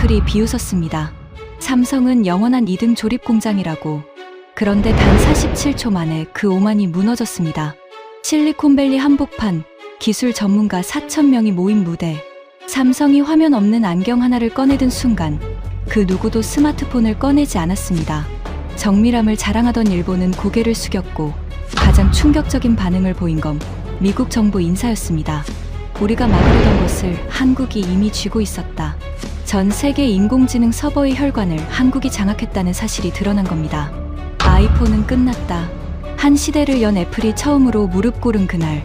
애플이 비웃었습니다. 삼성은 영원한 2등 조립 공장이라고. 그런데 단 47초 만에 그 오만이 무너졌습니다. 실리콘밸리 한복판, 기술 전문가 4,000명이 모인 무대. 삼성이 화면 없는 안경 하나를 꺼내든 순간 그 누구도 스마트폰을 꺼내지 않았습니다. 정밀함을 자랑하던 일본은 고개를 숙였고 가장 충격적인 반응을 보인 건 미국 정부 인사였습니다. 우리가 막으려던 것을 한국이 이미 쥐고 있었다. 전 세계 인공지능 서버의 혈관을 한국이 장악했다는 사실이 드러난 겁니다. 아이폰은 끝났다. 한 시대를 연 애플이 처음으로 무릎 꿇은 그날,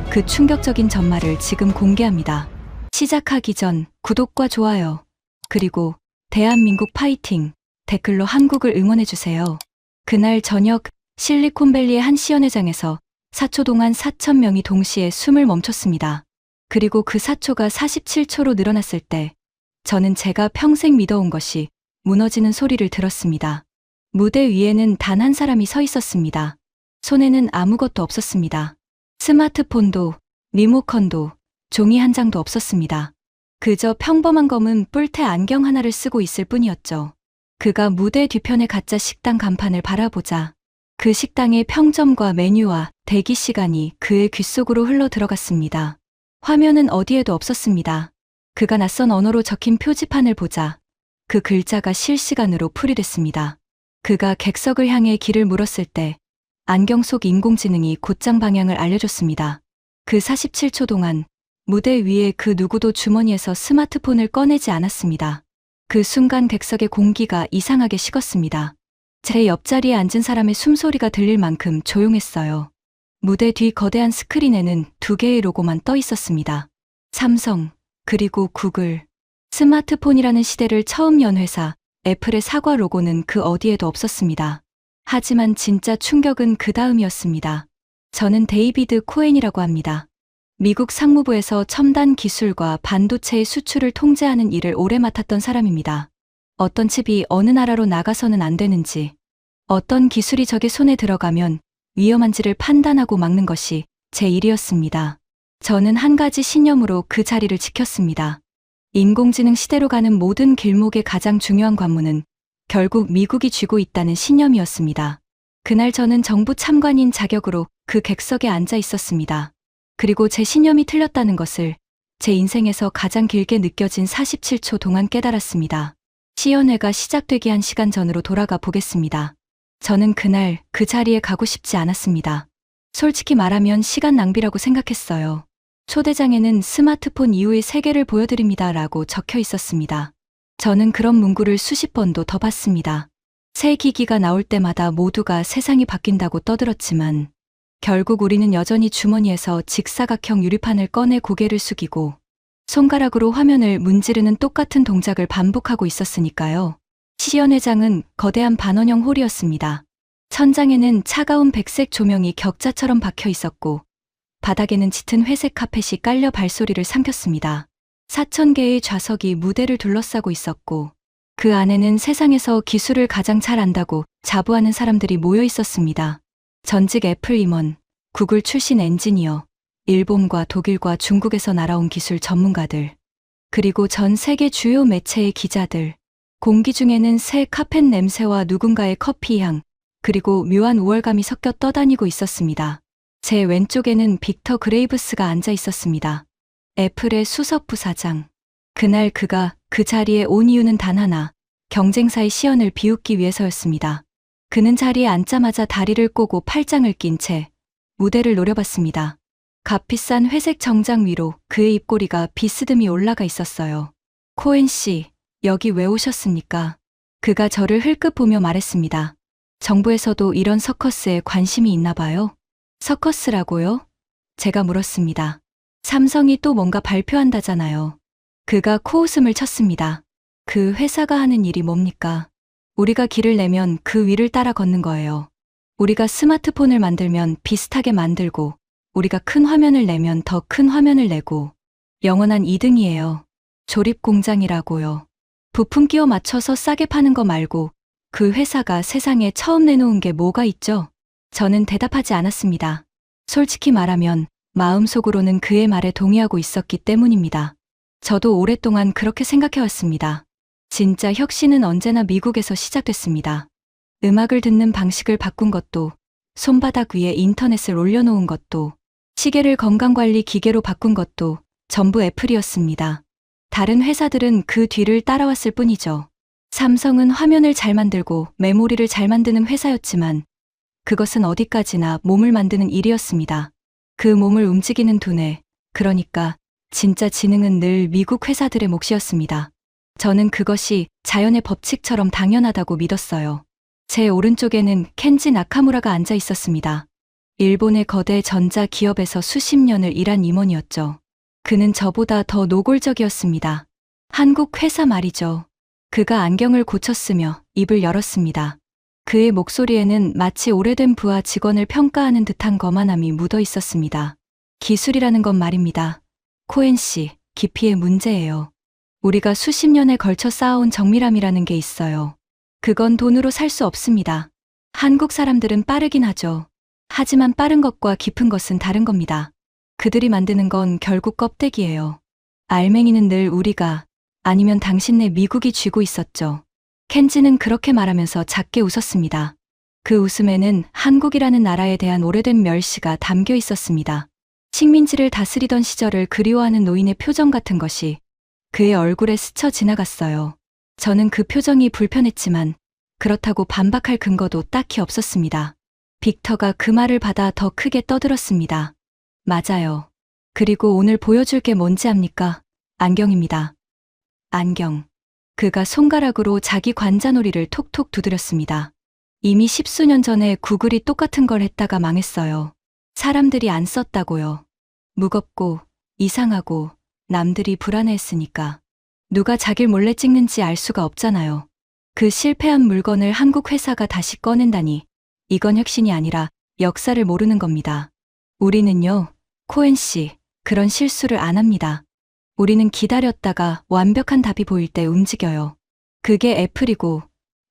그 충격적인 전말을 지금 공개합니다. 시작하기 전 구독과 좋아요, 그리고 대한민국 파이팅 댓글로 한국을 응원해주세요. 그날 저녁 실리콘밸리의 한 시연회장에서 4초 동안 4,000명이 동시에 숨을 멈췄습니다. 그리고 그 4초가 47초로 늘어났을 때 저는 제가 평생 믿어온 것이 무너지는 소리를 들었습니다. 무대 위에는 단 한 사람이 서 있었습니다. 손에는 아무것도 없었습니다. 스마트폰도, 리모컨도, 종이 한 장도 없었습니다. 그저 평범한 검은 뿔테 안경 하나를 쓰고 있을 뿐이었죠. 그가 무대 뒤편의 가짜 식당 간판을 바라보자 그 식당의 평점과 메뉴와 대기 시간이 그의 귓속으로 흘러 들어갔습니다. 화면은 어디에도 없었습니다. 그가 낯선 언어로 적힌 표지판을 보자 그 글자가 실시간으로 풀이됐습니다. 그가 객석을 향해 길을 물었을 때 안경 속 인공지능이 곧장 방향을 알려줬습니다. 그 47초 동안 무대 위에 그 누구도 주머니에서 스마트폰을 꺼내지 않았습니다. 그 순간 객석의 공기가 이상하게 식었습니다. 제 옆자리에 앉은 사람의 숨소리가 들릴 만큼 조용했어요. 무대 뒤 거대한 스크린에는 두 개의 로고만 떠 있었습니다. 삼성, 그리고 구글. 스마트폰이라는 시대를 처음 연 회사, 애플의 사과 로고는 그 어디에도 없었습니다. 하지만 진짜 충격은 그 다음이었습니다. 저는 데이비드 코엔이라고 합니다. 미국 상무부에서 첨단 기술과 반도체의 수출을 통제하는 일을 오래 맡았던 사람입니다. 어떤 칩이 어느 나라로 나가서는 안 되는지, 어떤 기술이 적의 손에 들어가면 위험한지를 판단하고 막는 것이 제 일이었습니다. 저는 한 가지 신념으로 그 자리를 지켰습니다. 인공지능 시대로 가는 모든 길목의 가장 중요한 관문은 결국 미국이 쥐고 있다는 신념이었습니다. 그날 저는 정부 참관인 자격으로 그 객석에 앉아 있었습니다. 그리고 제 신념이 틀렸다는 것을 제 인생에서 가장 길게 느껴진 47초 동안 깨달았습니다. 시연회가 시작되기 1시간 전으로 돌아가 보겠습니다. 저는 그날 그 자리에 가고 싶지 않았습니다. 솔직히 말하면 시간 낭비라고 생각했어요. 초대장에는 스마트폰 이후의 세계를 보여드립니다 라고 적혀 있었습니다. 저는 그런 문구를 수십 번도 더 봤습니다. 새 기기가 나올 때마다 모두가 세상이 바뀐다고 떠들었지만 결국 우리는 여전히 주머니에서 직사각형 유리판을 꺼내 고개를 숙이고 손가락으로 화면을 문지르는 똑같은 동작을 반복하고 있었으니까요. 시연회장은 거대한 반원형 홀이었습니다. 천장에는 차가운 백색 조명이 격자처럼 박혀 있었고 바닥에는 짙은 회색 카펫이 깔려 발소리를 삼켰습니다. 4,000개의 좌석이 무대를 둘러싸고 있었고 그 안에는 세상에서 기술을 가장 잘 안다고 자부하는 사람들이 모여 있었습니다. 전직 애플 임원, 구글 출신 엔지니어, 일본과 독일과 중국에서 날아온 기술 전문가들, 그리고 전 세계 주요 매체의 기자들. 공기 중에는 새 카펫 냄새와 누군가의 커피 향, 그리고 묘한 우월감이 섞여 떠다니고 있었습니다. 제 왼쪽에는 빅터 그레이브스가 앉아 있었습니다. 애플의 수석 부사장. 그날 그가 그 자리에 온 이유는 단 하나, 경쟁사의 시연을 비웃기 위해서였습니다. 그는 자리에 앉자마자 다리를 꼬고 팔짱을 낀 채 무대를 노려봤습니다. 값비싼 회색 정장 위로 그의 입꼬리가 비스듬히 올라가 있었어요. 코엔 씨, 여기 왜 오셨습니까? 그가 저를 흘끗 보며 말했습니다. 정부에서도 이런 서커스에 관심이 있나 봐요. 서커스라고요? 제가 물었습니다. 삼성이 또 뭔가 발표한다잖아요. 그가 코웃음을 쳤습니다. 그 회사가 하는 일이 뭡니까? 우리가 길을 내면 그 위를 따라 걷는 거예요. 우리가 스마트폰을 만들면 비슷하게 만들고, 우리가 큰 화면을 내면 더 큰 화면을 내고, 영원한 2등이에요. 조립 공장이라고요. 부품 끼워 맞춰서 싸게 파는 거 말고 그 회사가 세상에 처음 내놓은 게 뭐가 있죠? 저는 대답하지 않았습니다. 솔직히 말하면 마음속으로는 그의 말에 동의하고 있었기 때문입니다. 저도 오랫동안 그렇게 생각해왔습니다. 진짜 혁신은 언제나 미국에서 시작됐습니다. 음악을 듣는 방식을 바꾼 것도, 손바닥 위에 인터넷을 올려놓은 것도, 시계를 건강관리 기계로 바꾼 것도 전부 애플이었습니다. 다른 회사들은 그 뒤를 따라왔을 뿐이죠. 삼성은 화면을 잘 만들고 메모리를 잘 만드는 회사였지만 그것은 어디까지나 몸을 만드는 일이었습니다. 그 몸을 움직이는 두뇌, 그러니까 진짜 지능은 늘 미국 회사들의 몫이었습니다. 저는 그것이 자연의 법칙처럼 당연하다고 믿었어요. 제 오른쪽에는 켄지 나카무라가 앉아 있었습니다. 일본의 거대 전자 기업에서 수십 년을 일한 임원이었죠. 그는 저보다 더 노골적이었습니다. 한국 회사 말이죠. 그가 안경을 고쳤으며 입을 열었습니다. 그의 목소리에는 마치 오래된 부하 직원을 평가하는 듯한 거만함이 묻어 있었습니다. 기술이라는 건 말입니다. 코엔 씨, 깊이의 문제예요. 우리가 수십 년에 걸쳐 쌓아온 정밀함이라는 게 있어요. 그건 돈으로 살 수 없습니다. 한국 사람들은 빠르긴 하죠. 하지만 빠른 것과 깊은 것은 다른 겁니다. 그들이 만드는 건 결국 껍데기예요. 알맹이는 늘 우리가, 아니면 당신네 미국이 쥐고 있었죠. 켄지는 그렇게 말하면서 작게 웃었습니다. 그 웃음에는 한국이라는 나라에 대한 오래된 멸시가 담겨 있었습니다. 식민지를 다스리던 시절을 그리워하는 노인의 표정 같은 것이 그의 얼굴에 스쳐 지나갔어요. 저는 그 표정이 불편했지만 그렇다고 반박할 근거도 딱히 없었습니다. 빅터가 그 말을 받아 더 크게 떠들었습니다. 맞아요. 그리고 오늘 보여줄 게 뭔지 압니까? 안경입니다. 안경. 그가 손가락으로 자기 관자놀이를 톡톡 두드렸습니다. 이미 십수년 전에 구글이 똑같은 걸 했다가 망했어요. 사람들이 안 썼다고요. 무겁고 이상하고 남들이 불안해했으니까. 누가 자길 몰래 찍는지 알 수가 없잖아요. 그 실패한 물건을 한국 회사가 다시 꺼낸다니 이건 혁신이 아니라 역사를 모르는 겁니다. 우리는요, 코엔 씨, 그런 실수를 안 합니다. 우리는 기다렸다가 완벽한 답이 보일 때 움직여요. 그게 애플이고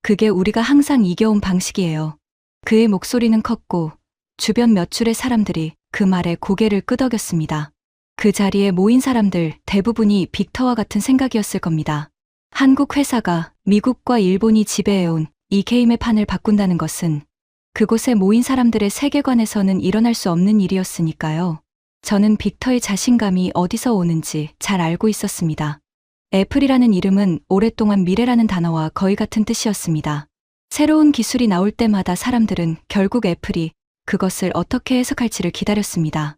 그게 우리가 항상 이겨온 방식이에요. 그의 목소리는 컸고 주변 몇 줄의 사람들이 그 말에 고개를 끄덕였습니다. 그 자리에 모인 사람들 대부분이 빅터와 같은 생각이었을 겁니다. 한국 회사가 미국과 일본이 지배해온 이 게임의 판을 바꾼다는 것은 그곳에 모인 사람들의 세계관에서는 일어날 수 없는 일이었으니까요. 저는 빅터의 자신감이 어디서 오는지 잘 알고 있었습니다. 애플이라는 이름은 오랫동안 미래라는 단어와 거의 같은 뜻이었습니다. 새로운 기술이 나올 때마다 사람들은 결국 애플이 그것을 어떻게 해석할지를 기다렸습니다.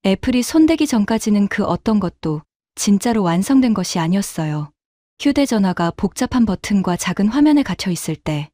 애플이 손대기 전까지는 그 어떤 것도 진짜로 완성된 것이 아니었어요. 휴대전화가 복잡한 버튼과 작은 화면에 갇혀 있을 때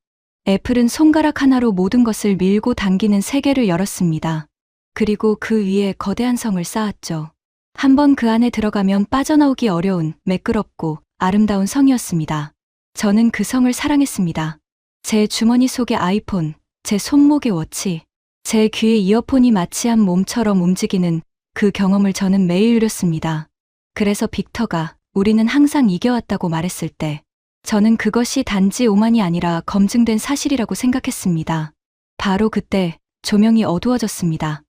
애플은 손가락 하나로 모든 것을 밀고 당기는 세계를 열었습니다. 그리고 그 위에 거대한 성을 쌓았죠. 한번 그 안에 들어가면 빠져나오기 어려운 매끄럽고 아름다운 성이었습니다. 저는 그 성을 사랑했습니다. 제 주머니 속의 아이폰, 제 손목의 워치, 제 귀에 이어폰이 마치 한 몸처럼 움직이는 그 경험을 저는 매일 누렸습니다. 그래서 빅터가 우리는 항상 이겨왔다고 말했을 때 저는 그것이 단지 오만이 아니라 검증된 사실이라고 생각했습니다. 바로 그때 조명이 어두워졌습니다.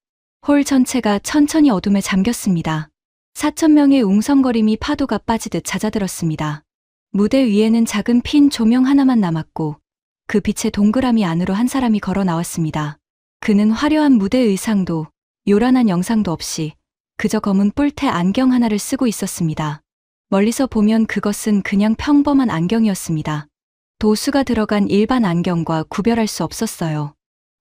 홀 전체가 천천히 어둠에 잠겼습니다. 4,000명의 웅성거림이 파도가 빠지듯 잦아들었습니다. 무대 위에는 작은 핀 조명 하나만 남았고 그 빛의 동그라미 안으로 한 사람이 걸어 나왔습니다. 그는 화려한 무대 의상도 요란한 영상도 없이 그저 검은 뿔테 안경 하나를 쓰고 있었습니다. 멀리서 보면 그것은 그냥 평범한 안경이었습니다. 도수가 들어간 일반 안경과 구별할 수 없었어요.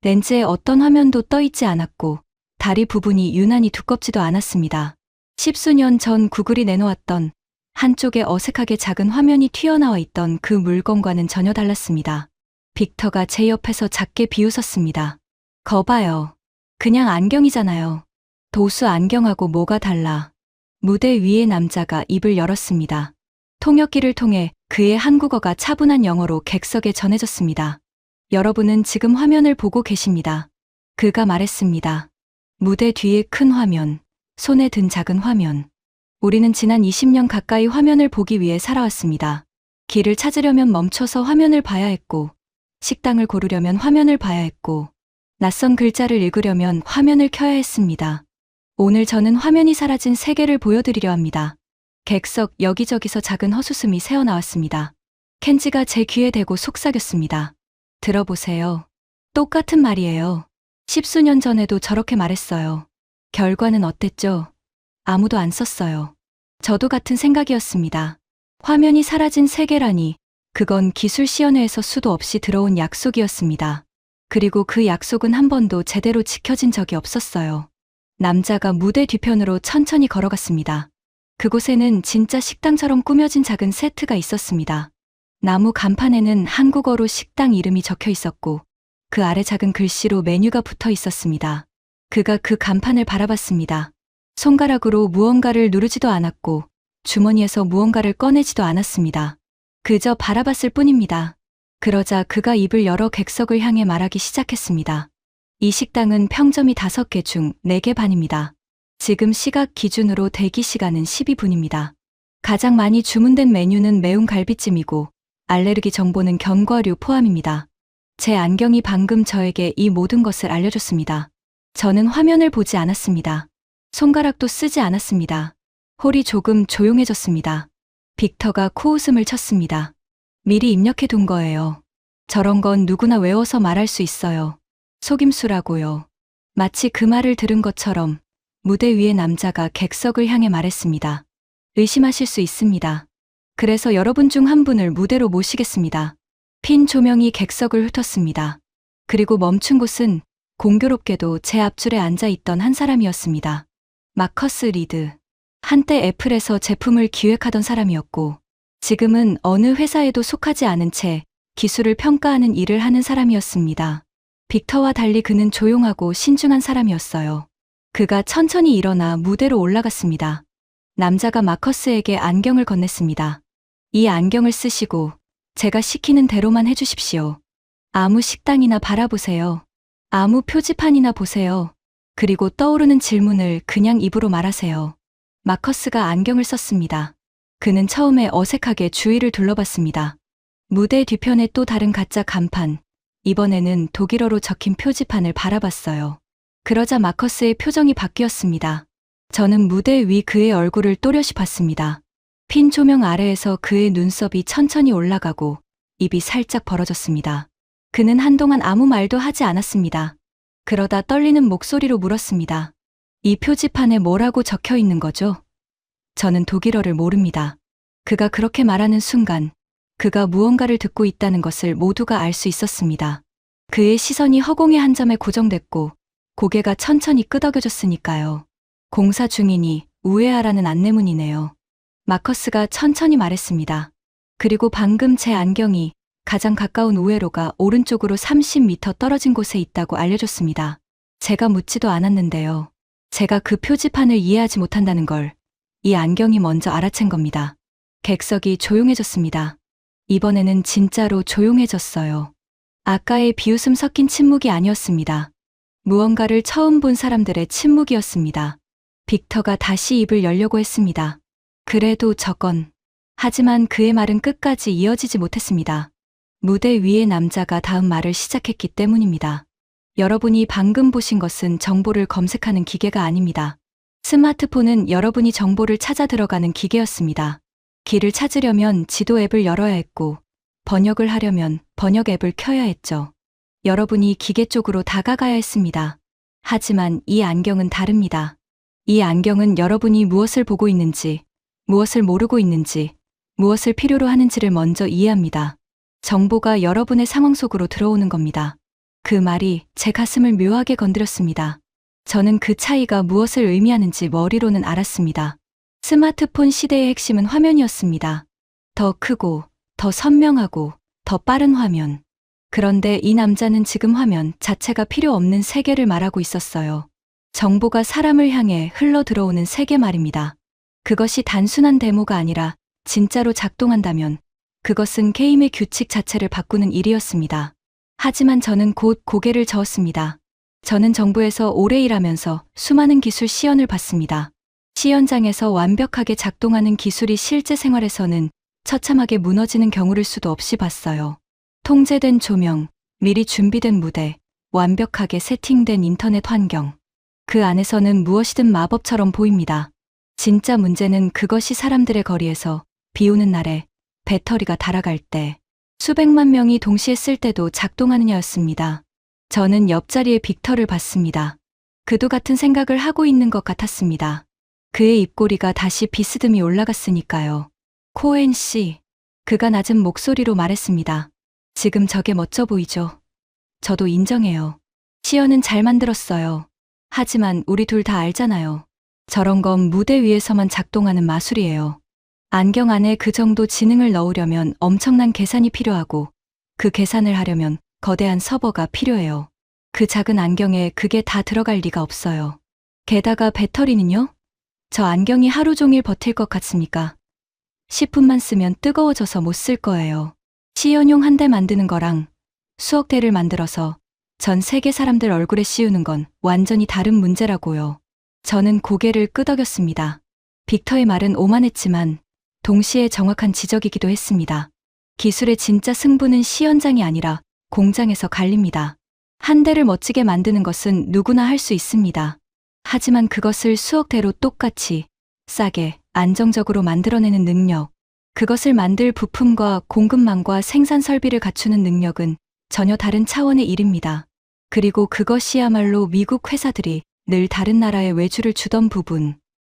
렌즈에 어떤 화면도 떠 있지 않았고 다리 부분이 유난히 두껍지도 않았습니다. 십수년 전 구글이 내놓았던 한쪽에 어색하게 작은 화면이 튀어나와 있던 그 물건과는 전혀 달랐습니다. 빅터가 제 옆에서 작게 비웃었습니다. 거봐요. 그냥 안경이잖아요. 도수 안경하고 뭐가 달라. 무대 위의 남자가 입을 열었습니다. 통역기를 통해 그의 한국어가 차분한 영어로 객석에 전해졌습니다. 여러분은 지금 화면을 보고 계십니다. 그가 말했습니다. 무대 뒤의 큰 화면, 손에 든 작은 화면. 우리는 지난 20년 가까이 화면을 보기 위해 살아왔습니다. 길을 찾으려면 멈춰서 화면을 봐야 했고, 식당을 고르려면 화면을 봐야 했고, 낯선 글자를 읽으려면 화면을 켜야 했습니다. 오늘 저는 화면이 사라진 세계를 보여드리려 합니다. 객석 여기저기서 작은 헛웃음이 새어나왔습니다. 켄지가 제 귀에 대고 속삭였습니다. 들어보세요. 똑같은 말이에요. 10수년 전에도 저렇게 말했어요. 결과는 어땠죠? 아무도 안 썼어요. 저도 같은 생각이었습니다. 화면이 사라진 세계라니, 그건 기술시연회에서 수도 없이 들어온 약속이었습니다. 그리고 그 약속은 한 번도 제대로 지켜진 적이 없었어요. 남자가 무대 뒤편으로 천천히 걸어갔습니다. 그곳에는 진짜 식당처럼 꾸며진 작은 세트가 있었습니다. 나무 간판에는 한국어로 식당 이름이 적혀 있었고, 그 아래 작은 글씨로 메뉴가 붙어 있었습니다. 그가 그 간판을 바라봤습니다. 손가락으로 무언가를 누르지도 않았고, 주머니에서 무언가를 꺼내지도 않았습니다. 그저 바라봤을 뿐입니다. 그러자 그가 입을 열어 객석을 향해 말하기 시작했습니다. 이 식당은 평점이 5개 중 4개 반입니다. 지금 시각 기준으로 대기 시간은 12분입니다. 가장 많이 주문된 메뉴는 매운 갈비찜이고, 알레르기 정보는 견과류 포함입니다. 제 안경이 방금 저에게 이 모든 것을 알려줬습니다. 저는 화면을 보지 않았습니다. 손가락도 쓰지 않았습니다. 홀이 조금 조용해졌습니다. 빅터가 코웃음을 쳤습니다. 미리 입력해 둔 거예요. 저런 건 누구나 외워서 말할 수 있어요. 속임수라고요. 마치 그 말을 들은 것처럼 무대 위의 남자가 객석을 향해 말했습니다. 의심하실 수 있습니다. 그래서 여러분 중 한 분을 무대로 모시겠습니다. 핀 조명이 객석을 훑었습니다. 그리고 멈춘 곳은 공교롭게도 제 앞줄에 앉아 있던 한 사람이었습니다. 마커스 리드. 한때 애플에서 제품을 기획하던 사람이었고, 지금은 어느 회사에도 속하지 않은 채 기술을 평가하는 일을 하는 사람이었습니다. 빅터와 달리 그는 조용하고 신중한 사람이었어요. 그가 천천히 일어나 무대로 올라갔습니다. 남자가 마커스에게 안경을 건넸습니다. 이 안경을 쓰시고 제가 시키는 대로만 해주십시오. 아무 식당이나 바라보세요. 아무 표지판이나 보세요. 그리고 떠오르는 질문을 그냥 입으로 말하세요. 마커스가 안경을 썼습니다. 그는 처음에 어색하게 주위를 둘러봤습니다. 무대 뒤편에 또 다른 가짜 간판, 이번에는 독일어로 적힌 표지판을 바라봤어요. 그러자 마커스의 표정이 바뀌었습니다. 저는 무대 위 그의 얼굴을 또렷이 봤습니다. 핀 조명 아래에서 그의 눈썹이 천천히 올라가고 입이 살짝 벌어졌습니다. 그는 한동안 아무 말도 하지 않았습니다. 그러다 떨리는 목소리로 물었습니다. 이 표지판에 뭐라고 적혀 있는 거죠? 저는 독일어를 모릅니다. 그가 그렇게 말하는 순간 그가 무언가를 듣고 있다는 것을 모두가 알 수 있었습니다. 그의 시선이 허공의 한 점에 고정됐고 고개가 천천히 끄덕여졌으니까요. 공사 중이니 우회하라는 안내문이네요. 마커스가 천천히 말했습니다. 그리고 방금 제 안경이 가장 가까운 우회로가 오른쪽으로 30m 떨어진 곳에 있다고 알려줬습니다. 제가 묻지도 않았는데요. 제가 그 표지판을 이해하지 못한다는 걸 이 안경이 먼저 알아챈 겁니다. 객석이 조용해졌습니다. 이번에는 진짜로 조용해졌어요. 아까의 비웃음 섞인 침묵이 아니었습니다. 무언가를 처음 본 사람들의 침묵이었습니다. 빅터가 다시 입을 열려고 했습니다. 그래도 저건. 하지만 그의 말은 끝까지 이어지지 못했습니다. 무대 위의 남자가 다음 말을 시작했기 때문입니다. 여러분이 방금 보신 것은 정보를 검색하는 기계가 아닙니다. 스마트폰은 여러분이 정보를 찾아 들어가는 기계였습니다. 길을 찾으려면 지도 앱을 열어야 했고, 번역을 하려면 번역 앱을 켜야 했죠. 여러분이 기계 쪽으로 다가가야 했습니다. 하지만 이 안경은 다릅니다. 이 안경은 여러분이 무엇을 보고 있는지, 무엇을 모르고 있는지, 무엇을 필요로 하는지를 먼저 이해합니다. 정보가 여러분의 상황 속으로 들어오는 겁니다. 그 말이 제 가슴을 묘하게 건드렸습니다. 저는 그 차이가 무엇을 의미하는지 머리로는 알았습니다. 스마트폰 시대의 핵심은 화면이었습니다. 더 크고, 더 선명하고, 더 빠른 화면. 그런데 이 남자는 지금 화면 자체가 필요 없는 세계를 말하고 있었어요. 정보가 사람을 향해 흘러 들어오는 세계 말입니다. 그것이 단순한 데모가 아니라 진짜로 작동한다면 그것은 게임의 규칙 자체를 바꾸는 일이었습니다. 하지만 저는 곧 고개를 저었습니다. 저는 정부에서 오래 일하면서 수많은 기술 시연을 봤습니다. 시연장에서 완벽하게 작동하는 기술이 실제 생활에서는 처참하게 무너지는 경우를 수도 없이 봤어요. 통제된 조명, 미리 준비된 무대, 완벽하게 세팅된 인터넷 환경. 그 안에서는 무엇이든 마법처럼 보입니다. 진짜 문제는 그것이 사람들의 거리에서 비 오는 날에 배터리가 닳아갈 때, 수백만 명이 동시에 쓸 때도 작동하느냐였습니다. 저는 옆자리에 빅터를 봤습니다. 그도 같은 생각을 하고 있는 것 같았습니다. 그의 입꼬리가 다시 비스듬히 올라갔으니까요. 코엔 씨, 그가 낮은 목소리로 말했습니다. 지금 저게 멋져 보이죠? 저도 인정해요. 시연은 잘 만들었어요. 하지만 우리 둘 다 알잖아요. 저런 건 무대 위에서만 작동하는 마술이에요. 안경 안에 그 정도 지능을 넣으려면 엄청난 계산이 필요하고 그 계산을 하려면 거대한 서버가 필요해요. 그 작은 안경에 그게 다 들어갈 리가 없어요. 게다가 배터리는요? 저 안경이 하루 종일 버틸 것 같습니까? 10분만 쓰면 뜨거워져서 못 쓸 거예요. 시연용 한 대 만드는 거랑 수억 대를 만들어서 전 세계 사람들 얼굴에 씌우는 건 완전히 다른 문제라고요. 저는 고개를 끄덕였습니다. 빅터의 말은 오만했지만 동시에 정확한 지적이기도 했습니다. 기술의 진짜 승부는 시연장이 아니라 공장에서 갈립니다. 한 대를 멋지게 만드는 것은 누구나 할 수 있습니다. 하지만 그것을 수억 대로 똑같이 싸게 안정적으로 만들어내는 능력, 그것을 만들 부품과 공급망과 생산 설비를 갖추는 능력은 전혀 다른 차원의 일입니다. 그리고 그것이야말로 미국 회사들이 늘 다른 나라에 외주를 주던 부분,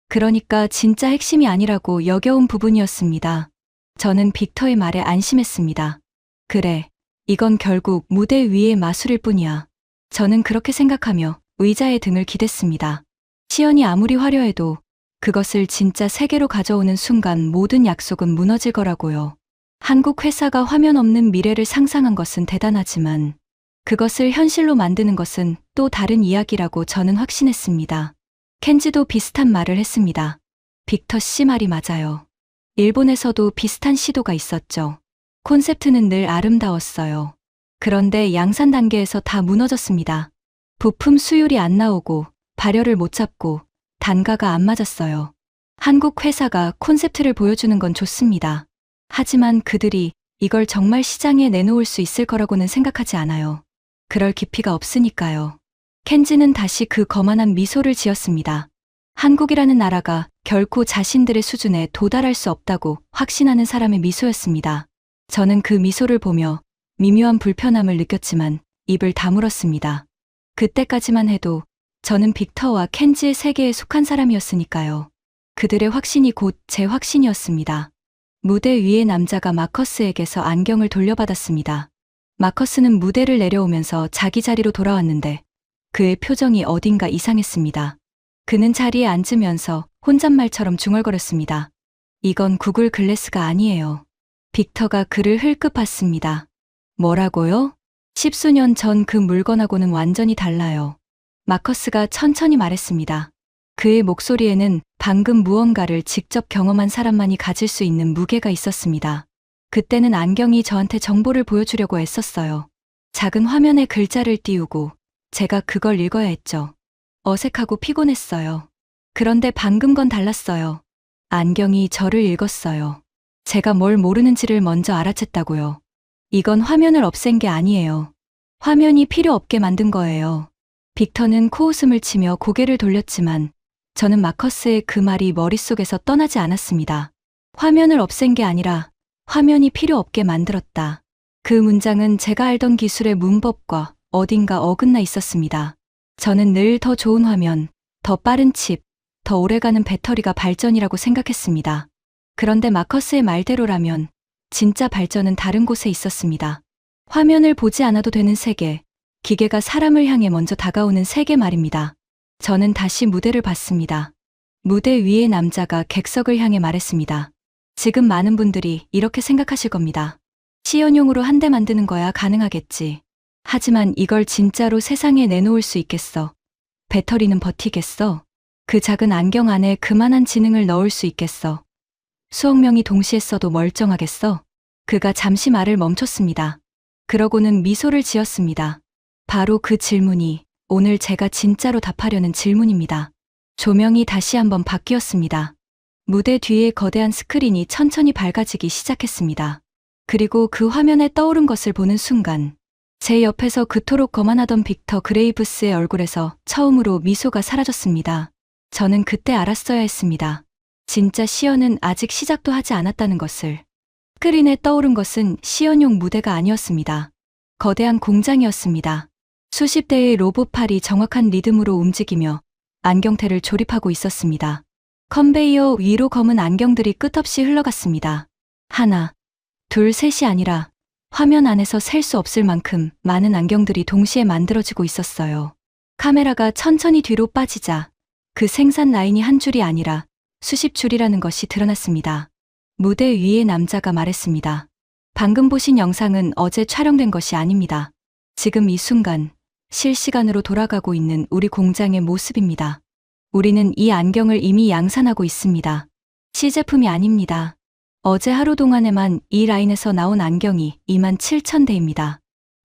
그러니까 진짜 핵심이 아니라고 여겨온 부분이었습니다. 저는 빅터의 말에 안심했습니다. 그래, 이건 결국 무대 위의 마술일 뿐이야. 저는 그렇게 생각하며 의자에 등을 기댔습니다. 시연이 아무리 화려해도 그것을 진짜 세계로 가져오는 순간 모든 약속은 무너질 거라고요. 한국 회사가 화면 없는 미래를 상상한 것은 대단하지만 그것을 현실로 만드는 것은 또 다른 이야기라고 저는 확신했습니다. 켄지도 비슷한 말을 했습니다. 빅터 씨 말이 맞아요. 일본에서도 비슷한 시도가 있었죠. 콘셉트는 늘 아름다웠어요. 그런데 양산 단계에서 다 무너졌습니다. 부품 수율이 안 나오고 발열을 못 잡고 단가가 안 맞았어요. 한국 회사가 콘셉트를 보여주는 건 좋습니다. 하지만 그들이 이걸 정말 시장에 내놓을 수 있을 거라고는 생각하지 않아요. 그럴 깊이가 없으니까요. 켄지는 다시 그 거만한 미소를 지었습니다. 한국이라는 나라가 결코 자신들의 수준에 도달할 수 없다고 확신하는 사람의 미소였습니다. 저는 그 미소를 보며 미묘한 불편함을 느꼈지만 입을 다물었습니다. 그때까지만 해도 저는 빅터와 켄지의 세계에 속한 사람이었으니까요. 그들의 확신이 곧 제 확신이었습니다. 무대 위의 남자가 마커스에게서 안경을 돌려받았습니다. 마커스는 무대를 내려오면서 자기 자리로 돌아왔는데 그의 표정이 어딘가 이상했습니다. 그는 자리에 앉으면서 혼잣말처럼 중얼거렸습니다. 이건 구글 글래스가 아니에요. 빅터가 그를 흘끗 봤습니다. 뭐라고요? 십수년 전 그 물건하고는 완전히 달라요. 마커스가 천천히 말했습니다. 그의 목소리에는 방금 무언가를 직접 경험한 사람만이 가질 수 있는 무게가 있었습니다. 그때는 안경이 저한테 정보를 보여주려고 애썼어요. 작은 화면에 글자를 띄우고 제가 그걸 읽어야 했죠. 어색하고 피곤했어요. 그런데 방금 건 달랐어요. 안경이 저를 읽었어요. 제가 뭘 모르는지를 먼저 알아챘다고요. 이건 화면을 없앤 게 아니에요. 화면이 필요 없게 만든 거예요. 빅터는 코웃음을 치며 고개를 돌렸지만 저는 마커스의 그 말이 머릿속에서 떠나지 않았습니다. 화면을 없앤 게 아니라 화면이 필요 없게 만들었다. 그 문장은 제가 알던 기술의 문법과 어딘가 어긋나 있었습니다. 저는 늘 더 좋은 화면, 더 빠른 칩, 더 오래가는 배터리가 발전이라고 생각했습니다. 그런데 마커스의 말대로라면 진짜 발전은 다른 곳에 있었습니다. 화면을 보지 않아도 되는 세계, 기계가 사람을 향해 먼저 다가오는 세계 말입니다. 저는 다시 무대를 봤습니다. 무대 위의 남자가 객석을 향해 말했습니다. 지금 많은 분들이 이렇게 생각하실 겁니다. 시연용으로 한 대 만드는 거야 가능하겠지. 하지만 이걸 진짜로 세상에 내놓을 수 있겠어? 배터리는 버티겠어? 그 작은 안경 안에 그만한 지능을 넣을 수 있겠어? 수억 명이 동시에 써도 멀쩡하겠어? 그가 잠시 말을 멈췄습니다. 그러고는 미소를 지었습니다. 바로 그 질문이 오늘 제가 진짜로 답하려는 질문입니다. 조명이 다시 한번 바뀌었습니다. 무대 뒤에 거대한 스크린이 천천히 밝아지기 시작했습니다. 그리고 그 화면에 떠오른 것을 보는 순간 제 옆에서 그토록 거만하던 빅터 그레이브스의 얼굴에서 처음으로 미소가 사라졌습니다. 저는 그때 알았어야 했습니다. 진짜 시연은 아직 시작도 하지 않았다는 것을. 스크린에 떠오른 것은 시연용 무대가 아니었습니다. 거대한 공장이었습니다. 수십 대의 로봇팔이 정확한 리듬으로 움직이며 안경테를 조립하고 있었습니다. 컨베이어 위로 검은 안경들이 끝없이 흘러갔습니다. 하나, 둘, 셋이 아니라 화면 안에서 셀 수 없을 만큼 많은 안경들이 동시에 만들어지고 있었어요. 카메라가 천천히 뒤로 빠지자 그 생산 라인이 한 줄이 아니라 수십 줄이라는 것이 드러났습니다. 무대 위의 남자가 말했습니다. 방금 보신 영상은 어제 촬영된 것이 아닙니다. 지금 이 순간 실시간으로 돌아가고 있는 우리 공장의 모습입니다. 우리는 이 안경을 이미 양산하고 있습니다. 시제품이 아닙니다. 어제 하루 동안에만 이 라인에서 나온 안경이 27,000대입니다.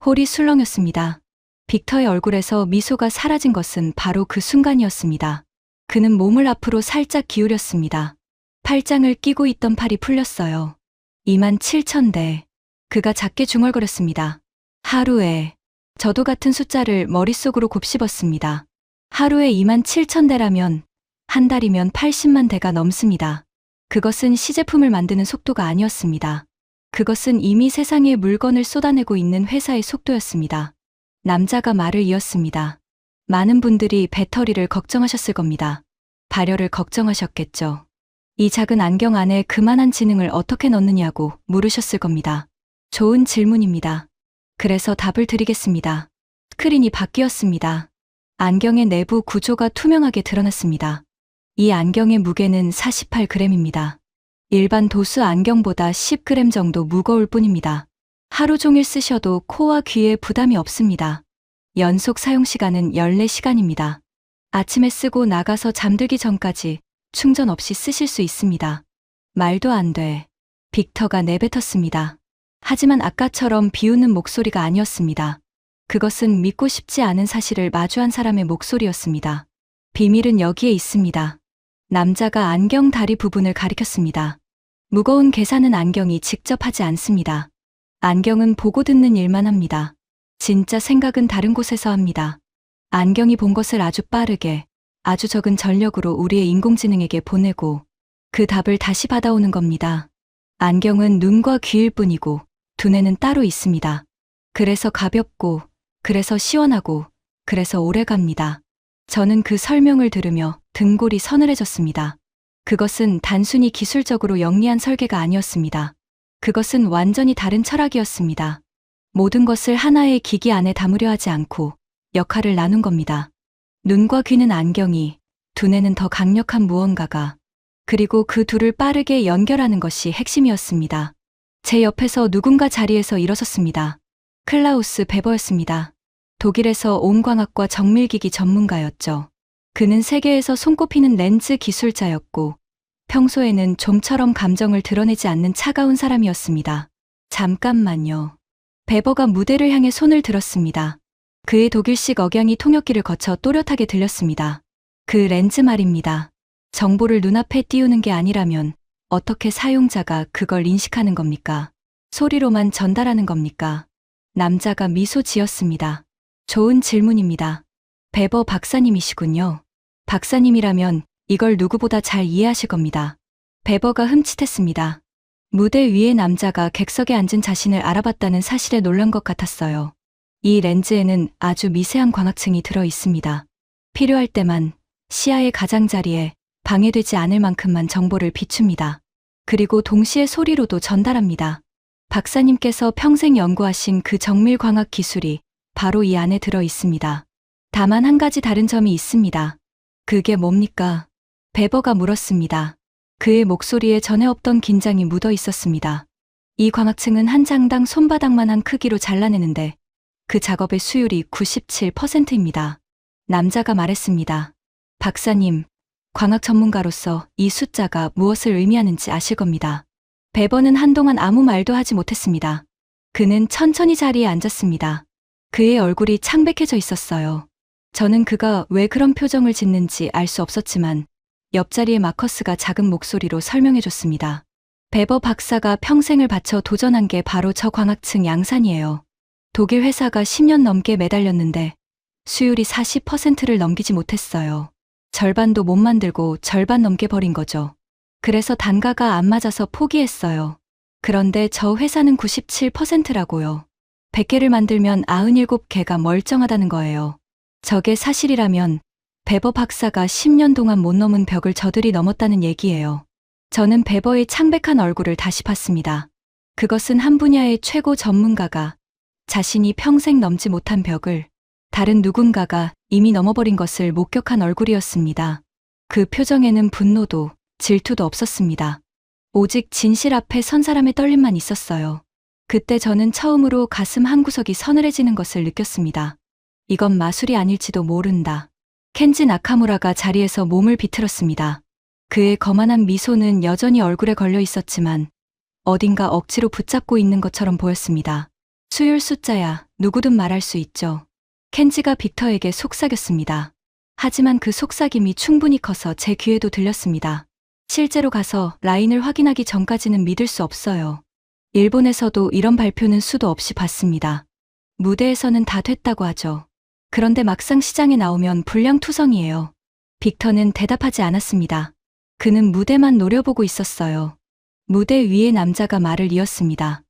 홀이 술렁였습니다. 빅터의 얼굴에서 미소가 사라진 것은 바로 그 순간이었습니다. 그는 몸을 앞으로 살짝 기울였습니다. 팔짱을 끼고 있던 팔이 풀렸어요. 27,000대. 그가 작게 중얼거렸습니다. 하루에. 저도 같은 숫자를 머릿속으로 곱씹었습니다. 하루에 27,000대라면 한 달이면 80만 대가 넘습니다. 그것은 시제품을 만드는 속도가 아니었습니다. 그것은 이미 세상에 물건을 쏟아내고 있는 회사의 속도였습니다. 남자가 말을 이었습니다. 많은 분들이 배터리를 걱정하셨을 겁니다. 발열을 걱정하셨겠죠. 이 작은 안경 안에 그만한 지능을 어떻게 넣느냐고 물으셨을 겁니다. 좋은 질문입니다. 그래서 답을 드리겠습니다. 스크린이 바뀌었습니다. 안경의 내부 구조가 투명하게 드러났습니다. 이 안경의 무게는 48g입니다. 일반 도수 안경보다 10g 정도 무거울 뿐입니다. 하루 종일 쓰셔도 코와 귀에 부담이 없습니다. 연속 사용 시간은 14시간입니다. 아침에 쓰고 나가서 잠들기 전까지 충전 없이 쓰실 수 있습니다. 말도 안 돼. 빅터가 내뱉었습니다. 하지만 아까처럼 비웃는 목소리가 아니었습니다. 그것은 믿고 싶지 않은 사실을 마주한 사람의 목소리였습니다. 비밀은 여기에 있습니다. 남자가 안경 다리 부분을 가리켰습니다. 무거운 계산은 안경이 직접 하지 않습니다. 안경은 보고 듣는 일만 합니다. 진짜 생각은 다른 곳에서 합니다. 안경이 본 것을 아주 빠르게, 아주 적은 전력으로 우리의 인공지능에게 보내고 그 답을 다시 받아오는 겁니다. 안경은 눈과 귀일 뿐이고 두뇌는 따로 있습니다. 그래서 가볍고, 그래서 시원하고, 그래서 오래 갑니다. 저는 그 설명을 들으며 등골이 서늘해졌습니다. 그것은 단순히 기술적으로 영리한 설계가 아니었습니다. 그것은 완전히 다른 철학이었습니다. 모든 것을 하나의 기기 안에 담으려 하지 않고 역할을 나눈 겁니다. 눈과 귀는 안경이, 두뇌는 더 강력한 무언가가, 그리고 그 둘을 빠르게 연결하는 것이 핵심이었습니다. 제 옆에서 누군가 자리에서 일어섰습니다. 클라우스 베버였습니다. 독일에서 온광학과 정밀기기 전문가였죠. 그는 세계에서 손꼽히는 렌즈 기술자였고 평소에는 좀처럼 감정을 드러내지 않는 차가운 사람이었습니다. 잠깐만요. 베버가 무대를 향해 손을 들었습니다. 그의 독일식 억양이 통역기를 거쳐 또렷하게 들렸습니다. 그 렌즈 말입니다. 정보를 눈앞에 띄우는 게 아니라면 어떻게 사용자가 그걸 인식하는 겁니까? 소리로만 전달하는 겁니까? 남자가 미소 지었습니다. 좋은 질문입니다. 베버 박사님이시군요. 박사님이라면 이걸 누구보다 잘 이해하실 겁니다. 베버가 흠칫했습니다. 무대 위의 남자가 객석에 앉은 자신을 알아봤다는 사실에 놀란 것 같았어요. 이 렌즈에는 아주 미세한 광학층이 들어 있습니다. 필요할 때만 시야의 가장자리에 방해되지 않을 만큼만 정보를 비춥니다. 그리고 동시에 소리로도 전달합니다. 박사님께서 평생 연구하신 그 정밀광학 기술이 바로 이 안에 들어 있습니다. 다만 한 가지 다른 점이 있습니다. 그게 뭡니까? 베버가 물었습니다. 그의 목소리에 전에 없던 긴장이 묻어 있었습니다. 이 광학층은 한 장당 손바닥만한 크기로 잘라내는데 그 작업의 수율이 97%입니다. 남자가 말했습니다. 박사님, 광학 전문가로서 이 숫자가 무엇을 의미하는지 아실 겁니다. 베버는 한동안 아무 말도 하지 못했습니다. 그는 천천히 자리에 앉았습니다. 그의 얼굴이 창백해져 있었어요. 저는 그가 왜 그런 표정을 짓는지 알 수 없었지만 옆자리의 마커스가 작은 목소리로 설명해줬습니다. 베버 박사가 평생을 바쳐 도전한 게 바로 저 광학층 양산이에요. 독일 회사가 10년 넘게 매달렸는데 수율이 40%를 넘기지 못했어요. 절반도 못 만들고 절반 넘게 버린 거죠. 그래서 단가가 안 맞아서 포기했어요. 그런데 저 회사는 97%라고요. 100개를 만들면 97개가 멀쩡하다는 거예요. 저게 사실이라면 베버 박사가 10년 동안 못 넘은 벽을 저들이 넘었다는 얘기예요. 저는 베버의 창백한 얼굴을 다시 봤습니다. 그것은 한 분야의 최고 전문가가 자신이 평생 넘지 못한 벽을 다른 누군가가 이미 넘어버린 것을 목격한 얼굴이었습니다. 그 표정에는 분노도 질투도 없었습니다. 오직 진실 앞에 선 사람의 떨림만 있었어요. 그때 저는 처음으로 가슴 한구석이 서늘해지는 것을 느꼈습니다. 이건 마술이 아닐지도 모른다. 켄지 나카무라가 자리에서 몸을 비틀었습니다. 그의 거만한 미소는 여전히 얼굴에 걸려 있었지만 어딘가 억지로 붙잡고 있는 것처럼 보였습니다. 수율 숫자야, 누구든 말할 수 있죠. 켄지가 빅터에게 속삭였습니다. 하지만 그 속삭임이 충분히 커서 제 귀에도 들렸습니다. 실제로 가서 라인을 확인하기 전까지는 믿을 수 없어요. 일본에서도 이런 발표는 수도 없이 봤습니다. 무대에서는 다 됐다고 하죠. 그런데 막상 시장에 나오면 불량투성이에요. 빅터는 대답하지 않았습니다. 그는 무대만 노려보고 있었어요. 무대 위에 남자가 말을 이었습니다.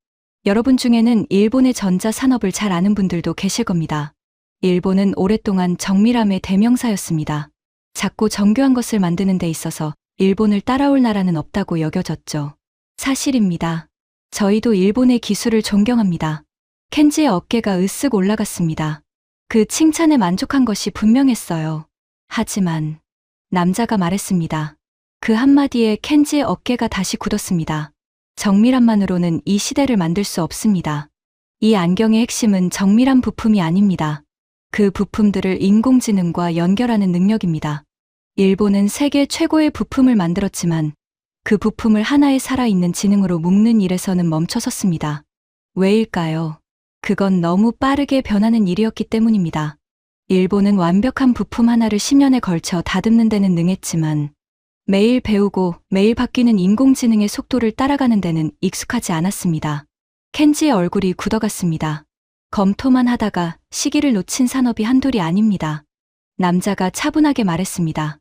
여러분 중에는 일본의 전자산업을 잘 아는 분들도 계실 겁니다. 일본은 오랫동안 정밀함의 대명사였습니다. 작고 정교한 것을 만드는 데 있어서 일본을 따라올 나라는 없다고 여겨졌죠. 사실입니다. 저희도 일본의 기술을 존경합니다. 켄지의 어깨가 으쓱 올라갔습니다. 그 칭찬에 만족한 것이 분명했어요. 하지만 남자가 말했습니다. 그 한마디에 켄지의 어깨가 다시 굳었습니다. 정밀함만으로는 이 시대를 만들 수 없습니다. 이 안경의 핵심은 정밀한 부품이 아닙니다. 그 부품들을 인공지능과 연결하는 능력입니다. 일본은 세계 최고의 부품을 만들었지만 그 부품을 하나의 살아있는 지능으로 묶는 일에서는 멈춰섰습니다. 왜일까요? 그건 너무 빠르게 변하는 일이었기 때문입니다. 일본은 완벽한 부품 하나를 10년에 걸쳐 다듬는 데는 능했지만 매일 배우고 매일 바뀌는 인공지능의 속도를 따라가는 데는 익숙하지 않았습니다. 켄지의 얼굴이 굳어갔습니다. 검토만 하다가 시기를 놓친 산업이 한둘이 아닙니다. 남자가 차분하게 말했습니다.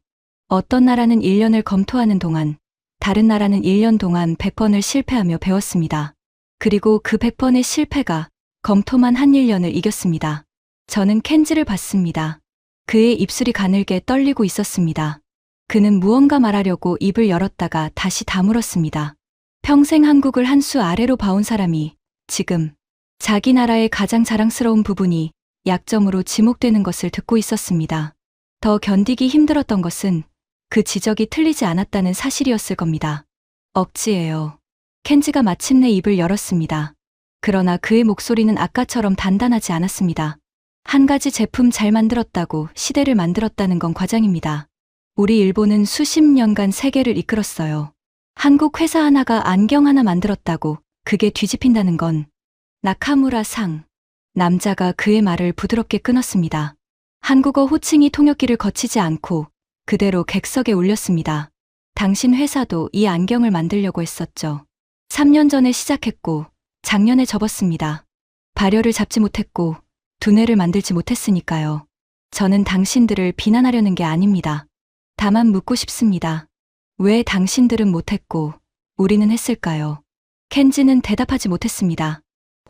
어떤 나라는 1년을 검토하는 동안 다른 나라는 1년 동안 100번을 실패하며 배웠습니다. 그리고 그 100번의 실패가 검토만 한 1년을 이겼습니다. 저는 켄지를 봤습니다. 그의 입술이 가늘게 떨리고 있었습니다. 그는 무언가 말하려고 입을 열었다가 다시 다물었습니다. 평생 한국을 한 수 아래로 봐온 사람이 지금 자기 나라의 가장 자랑스러운 부분이 약점으로 지목되는 것을 듣고 있었습니다. 더 견디기 힘들었던 것은 그 지적이 틀리지 않았다는 사실이었을 겁니다. 억지예요. 켄지가 마침내 입을 열었습니다. 그러나 그의 목소리는 아까처럼 단단하지 않았습니다. 한 가지 제품 잘 만들었다고 시대를 만들었다는 건 과장입니다. 우리 일본은 수십 년간 세계를 이끌었어요. 한국 회사 하나가 안경 하나 만들었다고 그게 뒤집힌다는 건 나카무라 상. 남자가 그의 말을 부드럽게 끊었습니다. 한국어 호칭이 통역기를 거치지 않고 그대로 객석에 울렸습니다. 당신 회사도 이 안경을 만들려고 했었죠. 3년 전에 시작했고 작년에 접었습니다. 발열을 잡지 못했고 두뇌를 만들지 못했으니까요. 저는 당신들을 비난하려는 게 아닙니다. 다만 묻고 싶습니다. 왜 당신들은 못했고 우리는 했을까요? 켄지는 대답하지 못했습니다.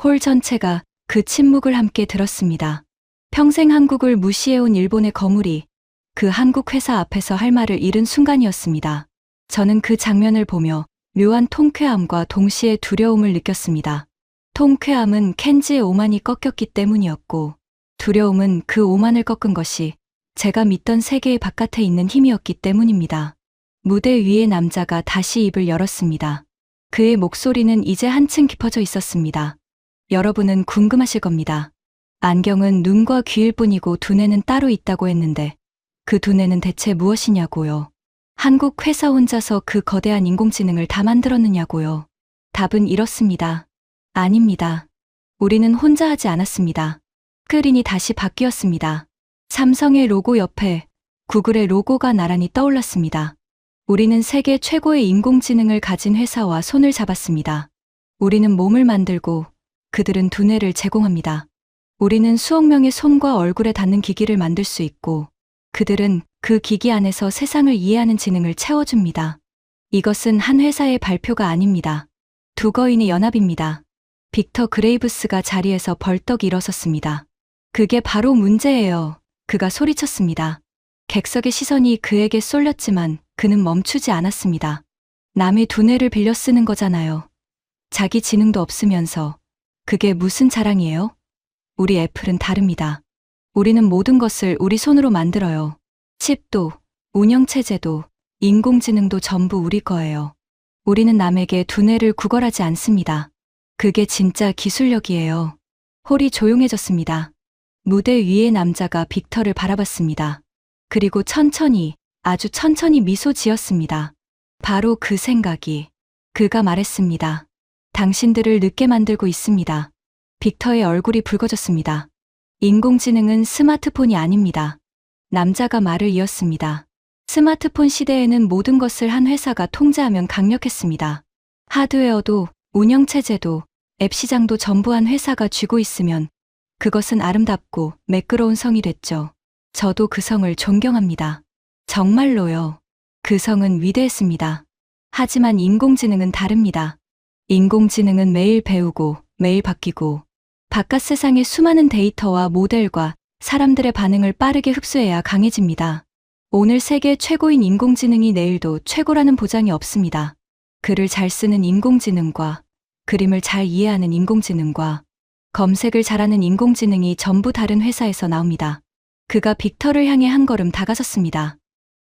홀 전체가 그 침묵을 함께 들었습니다. 평생 한국을 무시해온 일본의 거물이 그 한국 회사 앞에서 할 말을 잃은 순간이었습니다. 저는 그 장면을 보며 묘한 통쾌함과 동시에 두려움을 느꼈습니다. 통쾌함은 켄지의 오만이 꺾였기 때문이었고 두려움은 그 오만을 꺾은 것이 제가 믿던 세계의 바깥에 있는 힘이었기 때문입니다. 무대 위의 남자가 다시 입을 열었습니다. 그의 목소리는 이제 한층 깊어져 있었습니다. 여러분은 궁금하실 겁니다. 안경은 눈과 귀일 뿐이고 두뇌는 따로 있다고 했는데 그 두뇌는 대체 무엇이냐고요. 한국 회사 혼자서 그 거대한 인공지능을 다 만들었느냐고요. 답은 이렇습니다. 아닙니다. 우리는 혼자 하지 않았습니다. 스크린이 다시 바뀌었습니다. 삼성의 로고 옆에 구글의 로고가 나란히 떠올랐습니다. 우리는 세계 최고의 인공지능을 가진 회사와 손을 잡았습니다. 우리는 몸을 만들고 그들은 두뇌를 제공합니다. 우리는 수억 명의 손과 얼굴에 닿는 기기를 만들 수 있고 그들은 그 기기 안에서 세상을 이해하는 지능을 채워줍니다. 이것은 한 회사의 발표가 아닙니다. 두 거인의 연합입니다. 빅터 그레이브스가 자리에서 벌떡 일어섰습니다. 그게 바로 문제예요. 그가 소리쳤습니다. 객석의 시선이 그에게 쏠렸지만 그는 멈추지 않았습니다. 남의 두뇌를 빌려 쓰는 거잖아요. 자기 지능도 없으면서 그게 무슨 자랑이에요? 우리 애플은 다릅니다. 우리는 모든 것을 우리 손으로 만들어요. 칩도, 운영체제도, 인공지능도 전부 우리 거예요. 우리는 남에게 두뇌를 구걸하지 않습니다. 그게 진짜 기술력이에요. 홀이 조용해졌습니다. 무대 위의 남자가 빅터를 바라봤습니다. 그리고 천천히, 아주 천천히 미소 지었습니다. 바로 그 생각이. 그가 말했습니다. 당신들을 늦게 만들고 있습니다. 빅터의 얼굴이 붉어졌습니다. 인공지능은 스마트폰이 아닙니다. 남자가 말을 이었습니다. 스마트폰 시대에는 모든 것을 한 회사가 통제하면 강력했습니다. 하드웨어도, 운영체제도, 앱 시장도 전부 한 회사가 쥐고 있으면 그것은 아름답고 매끄러운 성이 됐죠. 저도 그 성을 존경합니다. 정말로요. 그 성은 위대했습니다. 하지만 인공지능은 다릅니다. 인공지능은 매일 배우고 매일 바뀌고 바깥 세상의 수많은 데이터와 모델과 사람들의 반응을 빠르게 흡수해야 강해집니다. 오늘 세계 최고인 인공지능이 내일도 최고라는 보장이 없습니다. 글을 잘 쓰는 인공지능과 그림을 잘 이해하는 인공지능과 검색을 잘하는 인공지능이 전부 다른 회사에서 나옵니다. 그가 빅터를 향해 한 걸음 다가섰습니다.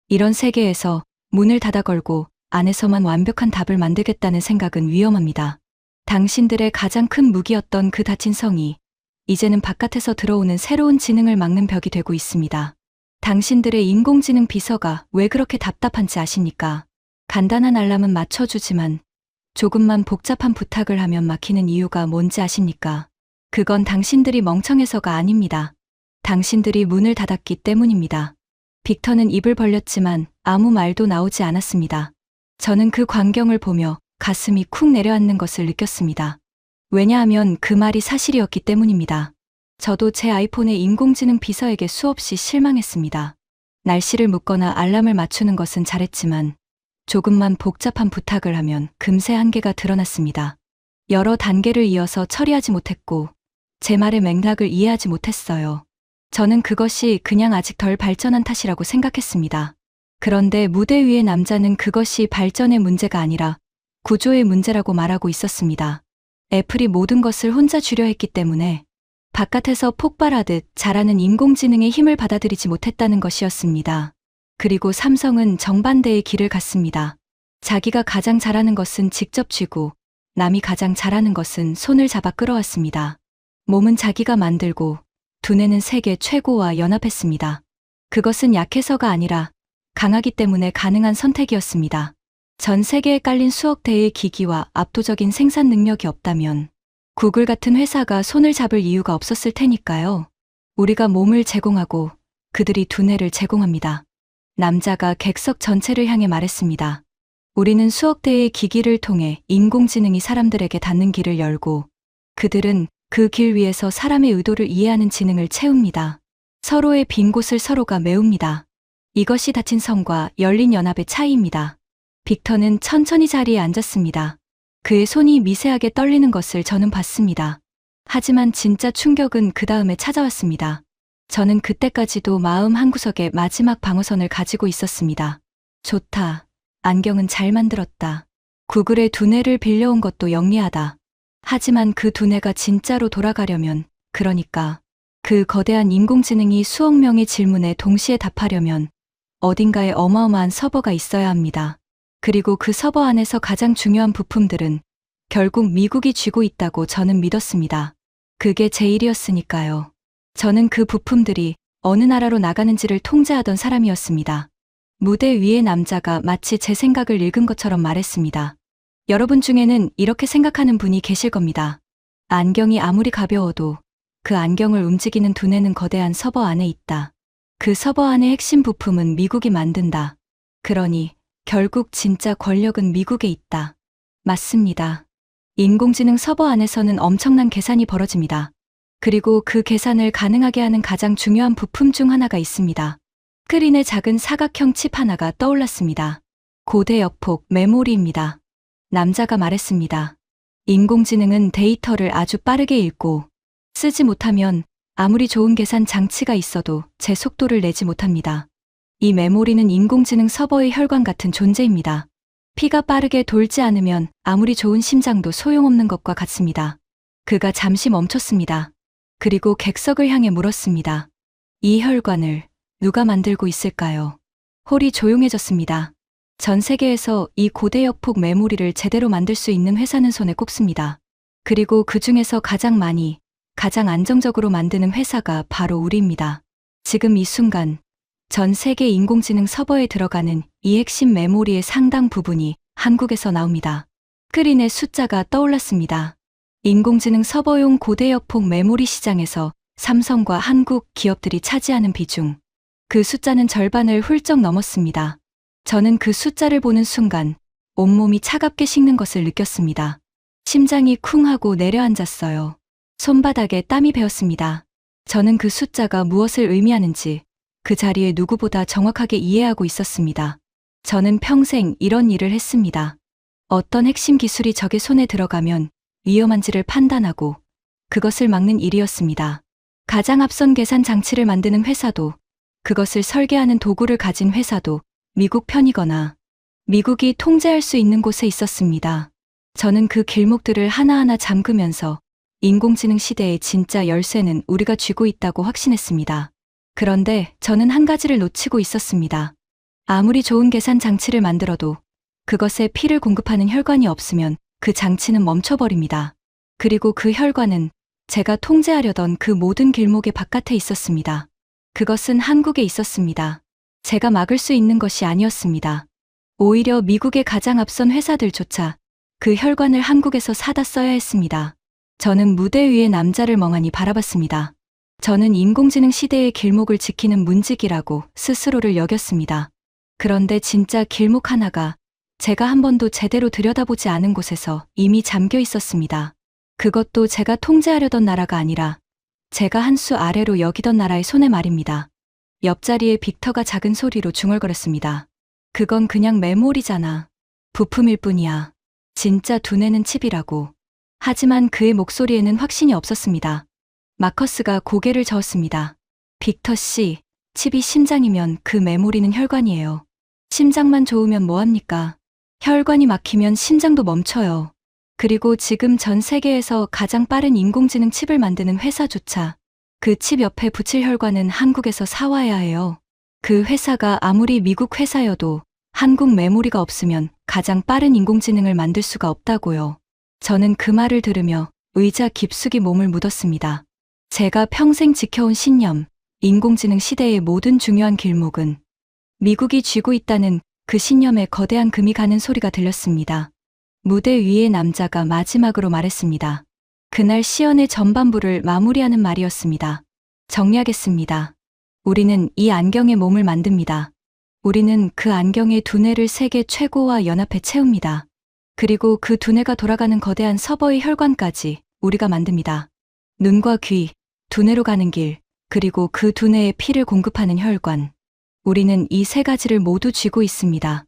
이런 세계에서 문을 닫아 걸고 안에서만 완벽한 답을 만들겠다는 생각은 위험합니다. 당신들의 가장 큰 무기였던 그 닫힌 성이 이제는 바깥에서 들어오는 새로운 지능을 막는 벽이 되고 있습니다. 당신들의 인공지능 비서가 왜 그렇게 답답한지 아십니까? 간단한 알람은 맞춰주지만 조금만 복잡한 부탁을 하면 막히는 이유가 뭔지 아십니까? 그건 당신들이 멍청해서가 아닙니다. 당신들이 문을 닫았기 때문입니다. 빅터는 입을 벌렸지만 아무 말도 나오지 않았습니다. 저는 그 광경을 보며 가슴이 쿵 내려앉는 것을 느꼈습니다. 왜냐하면 그 말이 사실이었기 때문입니다. 저도 제 아이폰의 인공지능 비서에게 수없이 실망했습니다. 날씨를 묻거나 알람을 맞추는 것은 잘했지만 조금만 복잡한 부탁을 하면 금세 한계가 드러났습니다. 여러 단계를 이어서 처리하지 못했고 제 말의 맥락을 이해하지 못했어요. 저는 그것이 그냥 아직 덜 발전한 탓이라고 생각했습니다. 그런데 무대 위의 남자는 그것이 발전의 문제가 아니라 구조의 문제라고 말하고 있었습니다. 애플이 모든 것을 혼자 주려 했기 때문에 바깥에서 폭발하듯 자라는 인공지능의 힘을 받아들이지 못했다는 것이었습니다. 그리고 삼성은 정반대의 길을 갔습니다. 자기가 가장 잘하는 것은 직접 쥐고 남이 가장 잘하는 것은 손을 잡아 끌어왔습니다. 몸은 자기가 만들고 두뇌는 세계 최고와 연합했습니다. 그것은 약해서가 아니라 강하기 때문에 가능한 선택이었습니다. 전 세계에 깔린 수억 대의 기기와 압도적인 생산 능력이 없다면 구글 같은 회사가 손을 잡을 이유가 없었을 테니까요. 우리가 몸을 제공하고 그들이 두뇌를 제공합니다. 남자가 객석 전체를 향해 말했습니다. 우리는 수억 대의 기기를 통해 인공지능이 사람들에게 닿는 길을 열고 그들은 그 길 위에서 사람의 의도를 이해하는 지능을 채웁니다. 서로의 빈 곳을 서로가 메웁니다. 이것이 닫힌 성과 열린 연합의 차이입니다. 빅터는 천천히 자리에 앉았습니다. 그의 손이 미세하게 떨리는 것을 저는 봤습니다. 하지만 진짜 충격은 그 다음에 찾아왔습니다. 저는 그때까지도 마음 한구석에 마지막 방어선을 가지고 있었습니다. 좋다. 안경은 잘 만들었다. 구글의 두뇌를 빌려온 것도 영리하다. 하지만 그 두뇌가 진짜로 돌아가려면, 그러니까 그 거대한 인공지능이 수억 명의 질문에 동시에 답하려면 어딘가에 어마어마한 서버가 있어야 합니다. 그리고 그 서버 안에서 가장 중요한 부품들은 결국 미국이 쥐고 있다고 저는 믿었습니다. 그게 제 일이었으니까요. 저는 그 부품들이 어느 나라로 나가는지를 통제하던 사람이었습니다. 무대 위의 남자가 마치 제 생각을 읽은 것처럼 말했습니다. 여러분 중에는 이렇게 생각하는 분이 계실 겁니다. 안경이 아무리 가벼워도 그 안경을 움직이는 두뇌는 거대한 서버 안에 있다. 그 서버 안의 핵심 부품은 미국이 만든다. 그러니 결국 진짜 권력은 미국에 있다. 맞습니다. 인공지능 서버 안에서는 엄청난 계산이 벌어집니다. 그리고 그 계산을 가능하게 하는 가장 중요한 부품 중 하나가 있습니다. 스크린의 작은 사각형 칩 하나가 떠올랐습니다. 고대 역폭 메모리입니다. 남자가 말했습니다. 인공지능은 데이터를 아주 빠르게 읽고 쓰지 못하면 아무리 좋은 계산 장치가 있어도 제 속도를 내지 못합니다. 이 메모리는 인공지능 서버의 혈관 같은 존재입니다. 피가 빠르게 돌지 않으면 아무리 좋은 심장도 소용없는 것과 같습니다. 그가 잠시 멈췄습니다. 그리고 객석을 향해 물었습니다. 이 혈관을 누가 만들고 있을까요? 홀이 조용해졌습니다. 전 세계에서 이 고대역폭 메모리를 제대로 만들 수 있는 회사는 손에 꼽습니다. 그리고 그 중에서 가장 많이, 가장 안정적으로 만드는 회사가 바로 우리입니다. 지금 이 순간 전 세계 인공지능 서버에 들어가는 이 핵심 메모리의 상당 부분이 한국에서 나옵니다. 스크린에 숫자가 떠올랐습니다. 인공지능 서버용 고대역폭 메모리 시장에서 삼성과 한국 기업들이 차지하는 비중. 그 숫자는 절반을 훌쩍 넘었습니다. 저는 그 숫자를 보는 순간 온몸이 차갑게 식는 것을 느꼈습니다. 심장이 쿵 하고 내려앉았어요. 손바닥에 땀이 배었습니다. 저는 그 숫자가 무엇을 의미하는지 그 자리에 누구보다 정확하게 이해하고 있었습니다. 저는 평생 이런 일을 했습니다. 어떤 핵심 기술이 적의 손에 들어가면 위험한지를 판단하고 그것을 막는 일이었습니다. 가장 앞선 계산 장치를 만드는 회사도 그것을 설계하는 도구를 가진 회사도 미국 편이거나 미국이 통제할 수 있는 곳에 있었습니다. 저는 그 길목들을 하나하나 잠그면서 인공지능 시대의 진짜 열쇠는 우리가 쥐고 있다고 확신했습니다. 그런데 저는 한 가지를 놓치고 있었습니다. 아무리 좋은 계산 장치를 만들어도 그것에 피를 공급하는 혈관이 없으면 그 장치는 멈춰버립니다. 그리고 그 혈관은 제가 통제하려던 그 모든 길목의 바깥에 있었습니다. 그것은 한국에 있었습니다. 제가 막을 수 있는 것이 아니었습니다. 오히려 미국의 가장 앞선 회사들조차 그 혈관을 한국에서 사다 써야 했습니다. 저는 무대 위의 남자를 멍하니 바라봤습니다. 저는 인공지능 시대의 길목을 지키는 문직이라고 스스로를 여겼습니다. 그런데 진짜 길목 하나가 제가 한 번도 제대로 들여다보지 않은 곳에서 이미 잠겨 있었습니다. 그것도 제가 통제하려던 나라가 아니라 제가 한 수 아래로 여기던 나라의 손에 말입니다. 옆자리에 빅터가 작은 소리로 중얼거렸습니다. 그건 그냥 메모리잖아. 부품일 뿐이야. 진짜 두뇌는 칩이라고. 하지만 그의 목소리에는 확신이 없었습니다. 마커스가 고개를 저었습니다. 빅터 씨, 칩이 심장이면 그 메모리는 혈관이에요. 심장만 좋으면 뭐합니까? 혈관이 막히면 심장도 멈춰요. 그리고 지금 전 세계에서 가장 빠른 인공지능 칩을 만드는 회사조차 그 칩 옆에 붙일 혈관은 한국에서 사와야 해요. 그 회사가 아무리 미국 회사여도 한국 메모리가 없으면 가장 빠른 인공지능을 만들 수가 없다고요. 저는 그 말을 들으며 의자 깊숙이 몸을 묻었습니다. 제가 평생 지켜온 신념, 인공지능 시대의 모든 중요한 길목은 미국이 쥐고 있다는 그 신념에 거대한 금이 가는 소리가 들렸습니다. 무대 위의 남자가 마지막으로 말했습니다. 그날 시연의 전반부를 마무리하는 말이었습니다. 정리하겠습니다. 우리는 이 안경의 몸을 만듭니다. 우리는 그 안경의 두뇌를 세계 최고와 연합해 채웁니다. 그리고 그 두뇌가 돌아가는 거대한 서버의 혈관까지 우리가 만듭니다. 눈과 귀, 두뇌로 가는 길, 그리고 그 두뇌에 피를 공급하는 혈관. 우리는 이 세 가지를 모두 쥐고 있습니다.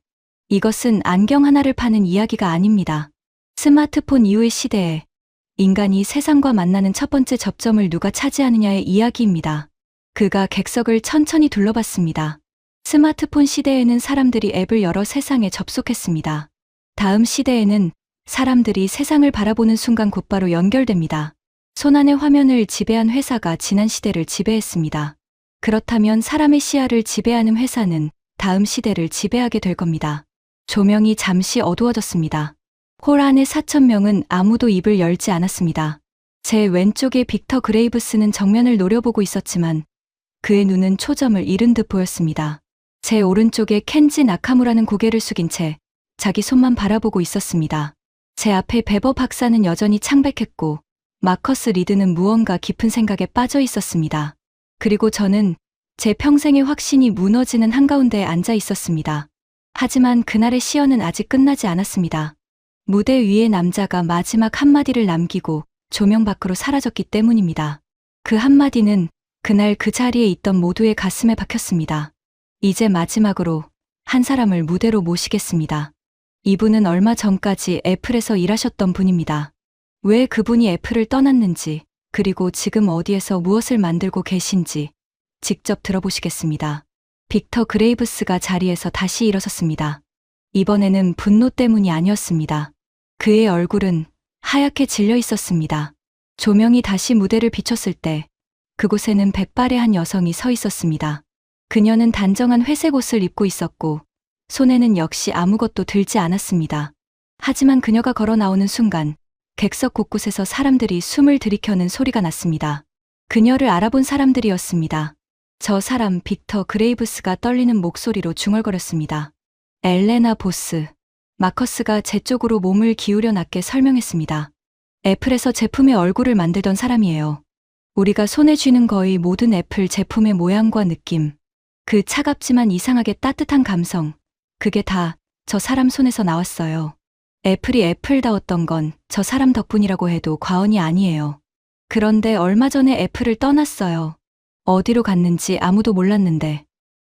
이것은 안경 하나를 파는 이야기가 아닙니다. 스마트폰 이후의 시대에 인간이 세상과 만나는 첫 번째 접점을 누가 차지하느냐의 이야기입니다. 그가 객석을 천천히 둘러봤습니다. 스마트폰 시대에는 사람들이 앱을 열어 세상에 접속했습니다. 다음 시대에는 사람들이 세상을 바라보는 순간 곧바로 연결됩니다. 손안의 화면을 지배한 회사가 지난 시대를 지배했습니다. 그렇다면 사람의 시야를 지배하는 회사는 다음 시대를 지배하게 될 겁니다. 조명이 잠시 어두워졌습니다. 홀 안의 4,000명은 아무도 입을 열지 않았습니다. 제 왼쪽에 빅터 그레이브스는 정면을 노려보고 있었지만 그의 눈은 초점을 잃은 듯 보였습니다. 제 오른쪽에 켄지 나카무라는 고개를 숙인 채 자기 손만 바라보고 있었습니다. 제 앞에 베버 박사는 여전히 창백했고 마커스 리드는 무언가 깊은 생각에 빠져 있었습니다. 그리고 저는 제 평생의 확신이 무너지는 한가운데에 앉아 있었습니다. 하지만 그날의 시연은 아직 끝나지 않았습니다. 무대 위의 남자가 마지막 한마디를 남기고 조명 밖으로 사라졌기 때문입니다. 그 한마디는 그날 그 자리에 있던 모두의 가슴에 박혔습니다. 이제 마지막으로 한 사람을 무대로 모시겠습니다. 이분은 얼마 전까지 애플에서 일하셨던 분입니다. 왜 그분이 애플을 떠났는지, 그리고 지금 어디에서 무엇을 만들고 계신지 직접 들어보시겠습니다. 빅터 그레이브스가 자리에서 다시 일어섰습니다. 이번에는 분노 때문이 아니었습니다. 그의 얼굴은 하얗게 질려 있었습니다. 조명이 다시 무대를 비췄을 때 그곳에는 백발의 한 여성이 서 있었습니다. 그녀는 단정한 회색 옷을 입고 있었고 손에는 역시 아무것도 들지 않았습니다. 하지만 그녀가 걸어 나오는 순간 객석 곳곳에서 사람들이 숨을 들이켜는 소리가 났습니다. 그녀를 알아본 사람들이었습니다. 저 사람 빅터 그레이브스가 떨리는 목소리로 중얼거렸습니다. 엘레나 보스. 마커스가 제 쪽으로 몸을 기울여 낮게 설명했습니다. 애플에서 제품의 얼굴을 만들던 사람이에요. 우리가 손에 쥐는 거의 모든 애플 제품의 모양과 느낌, 그 차갑지만 이상하게 따뜻한 감성, 그게 다 저 사람 손에서 나왔어요. 애플이 애플다웠던 건 저 사람 덕분이라고 해도 과언이 아니에요. 그런데 얼마 전에 애플을 떠났어요. 어디로 갔는지 아무도 몰랐는데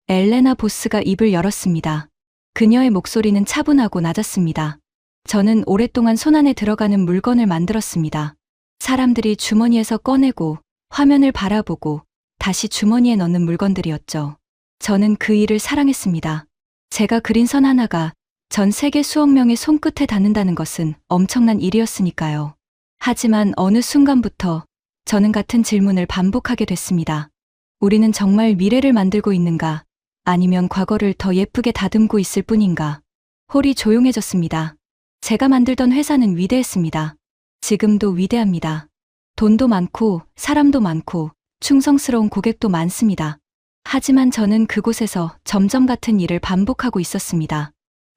엘레나 보스가 입을 열었습니다. 그녀의 목소리는 차분하고 낮았습니다. 저는 오랫동안 손안에 들어가는 물건을 만들었습니다. 사람들이 주머니에서 꺼내고 화면을 바라보고 다시 주머니에 넣는 물건들이었죠. 저는 그 일을 사랑했습니다. 제가 그린 선 하나가 전 세계 수억 명의 손끝에 닿는다는 것은 엄청난 일이었으니까요. 하지만 어느 순간부터 저는 같은 질문을 반복하게 됐습니다. 우리는 정말 미래를 만들고 있는가? 아니면 과거를 더 예쁘게 다듬고 있을 뿐인가? 홀이 조용해졌습니다. 제가 만들던 회사는 위대했습니다. 지금도 위대합니다. 돈도 많고 사람도 많고 충성스러운 고객도 많습니다. 하지만 저는 그곳에서 점점 같은 일을 반복하고 있었습니다.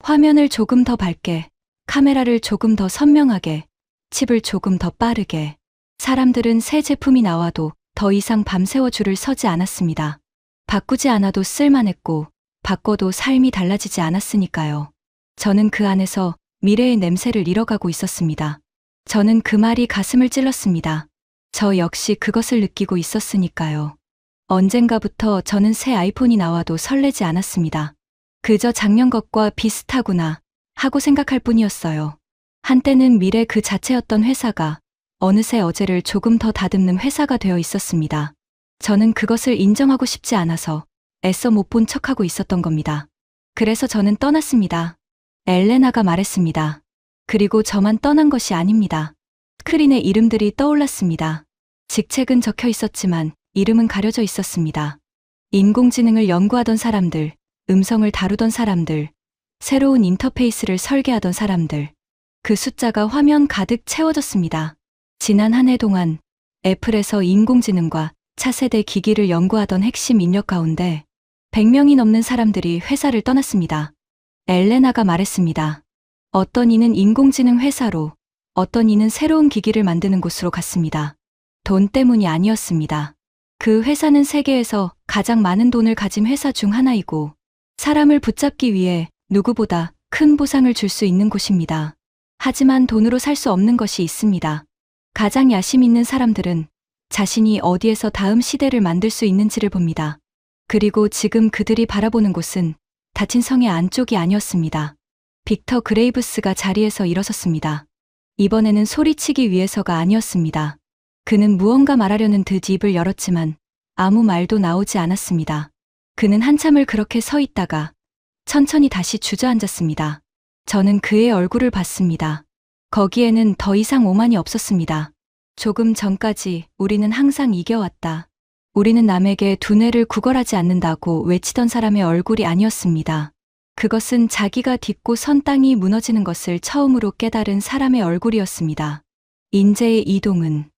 화면을 조금 더 밝게, 카메라를 조금 더 선명하게, 칩을 조금 더 빠르게. 사람들은 새 제품이 나와도 더 이상 밤새워 줄을 서지 않았습니다. 바꾸지 않아도 쓸만했고 바꿔도 삶이 달라지지 않았으니까요. 저는 그 안에서 미래의 냄새를 잃어가고 있었습니다. 저는 그 말이 가슴을 찔렀습니다. 저 역시 그것을 느끼고 있었으니까요. 언젠가부터 저는 새 아이폰이 나와도 설레지 않았습니다. 그저 작년 것과 비슷하구나 하고 생각할 뿐이었어요. 한때는 미래 그 자체였던 회사가 어느새 어제를 조금 더 다듬는 회사가 되어 있었습니다. 저는 그것을 인정하고 싶지 않아서 애써 못 본 척하고 있었던 겁니다. 그래서 저는 떠났습니다. 엘레나가 말했습니다. 그리고 저만 떠난 것이 아닙니다. 스크린에 이름들이 떠올랐습니다. 직책은 적혀 있었지만 이름은 가려져 있었습니다. 인공지능을 연구하던 사람들, 음성을 다루던 사람들, 새로운 인터페이스를 설계하던 사람들. 그 숫자가 화면 가득 채워졌습니다. 지난 한 해 동안 애플에서 인공지능과 차세대 기기를 연구하던 핵심 인력 가운데 100명이 넘는 사람들이 회사를 떠났습니다. 엘레나가 말했습니다. 어떤 이는 인공지능 회사로, 어떤 이는 새로운 기기를 만드는 곳으로 갔습니다. 돈 때문이 아니었습니다. 그 회사는 세계에서 가장 많은 돈을 가진 회사 중 하나이고 사람을 붙잡기 위해 누구보다 큰 보상을 줄 수 있는 곳입니다. 하지만 돈으로 살 수 없는 것이 있습니다. 가장 야심 있는 사람들은 자신이 어디에서 다음 시대를 만들 수 있는지를 봅니다. 그리고 지금 그들이 바라보는 곳은 닫힌 성의 안쪽이 아니었습니다. 빅터 그레이브스가 자리에서 일어섰습니다. 이번에는 소리치기 위해서가 아니었습니다. 그는 무언가 말하려는 듯 입을 열었지만 아무 말도 나오지 않았습니다. 그는 한참을 그렇게 서 있다가 천천히 다시 주저앉았습니다. 저는 그의 얼굴을 봤습니다. 거기에는 더 이상 오만이 없었습니다. 조금 전까지 우리는 항상 이겨왔다. 우리는 남에게 두뇌를 구걸하지 않는다고 외치던 사람의 얼굴이 아니었습니다. 그것은 자기가 딛고 선 땅이 무너지는 것을 처음으로 깨달은 사람의 얼굴이었습니다. 인재의 이동은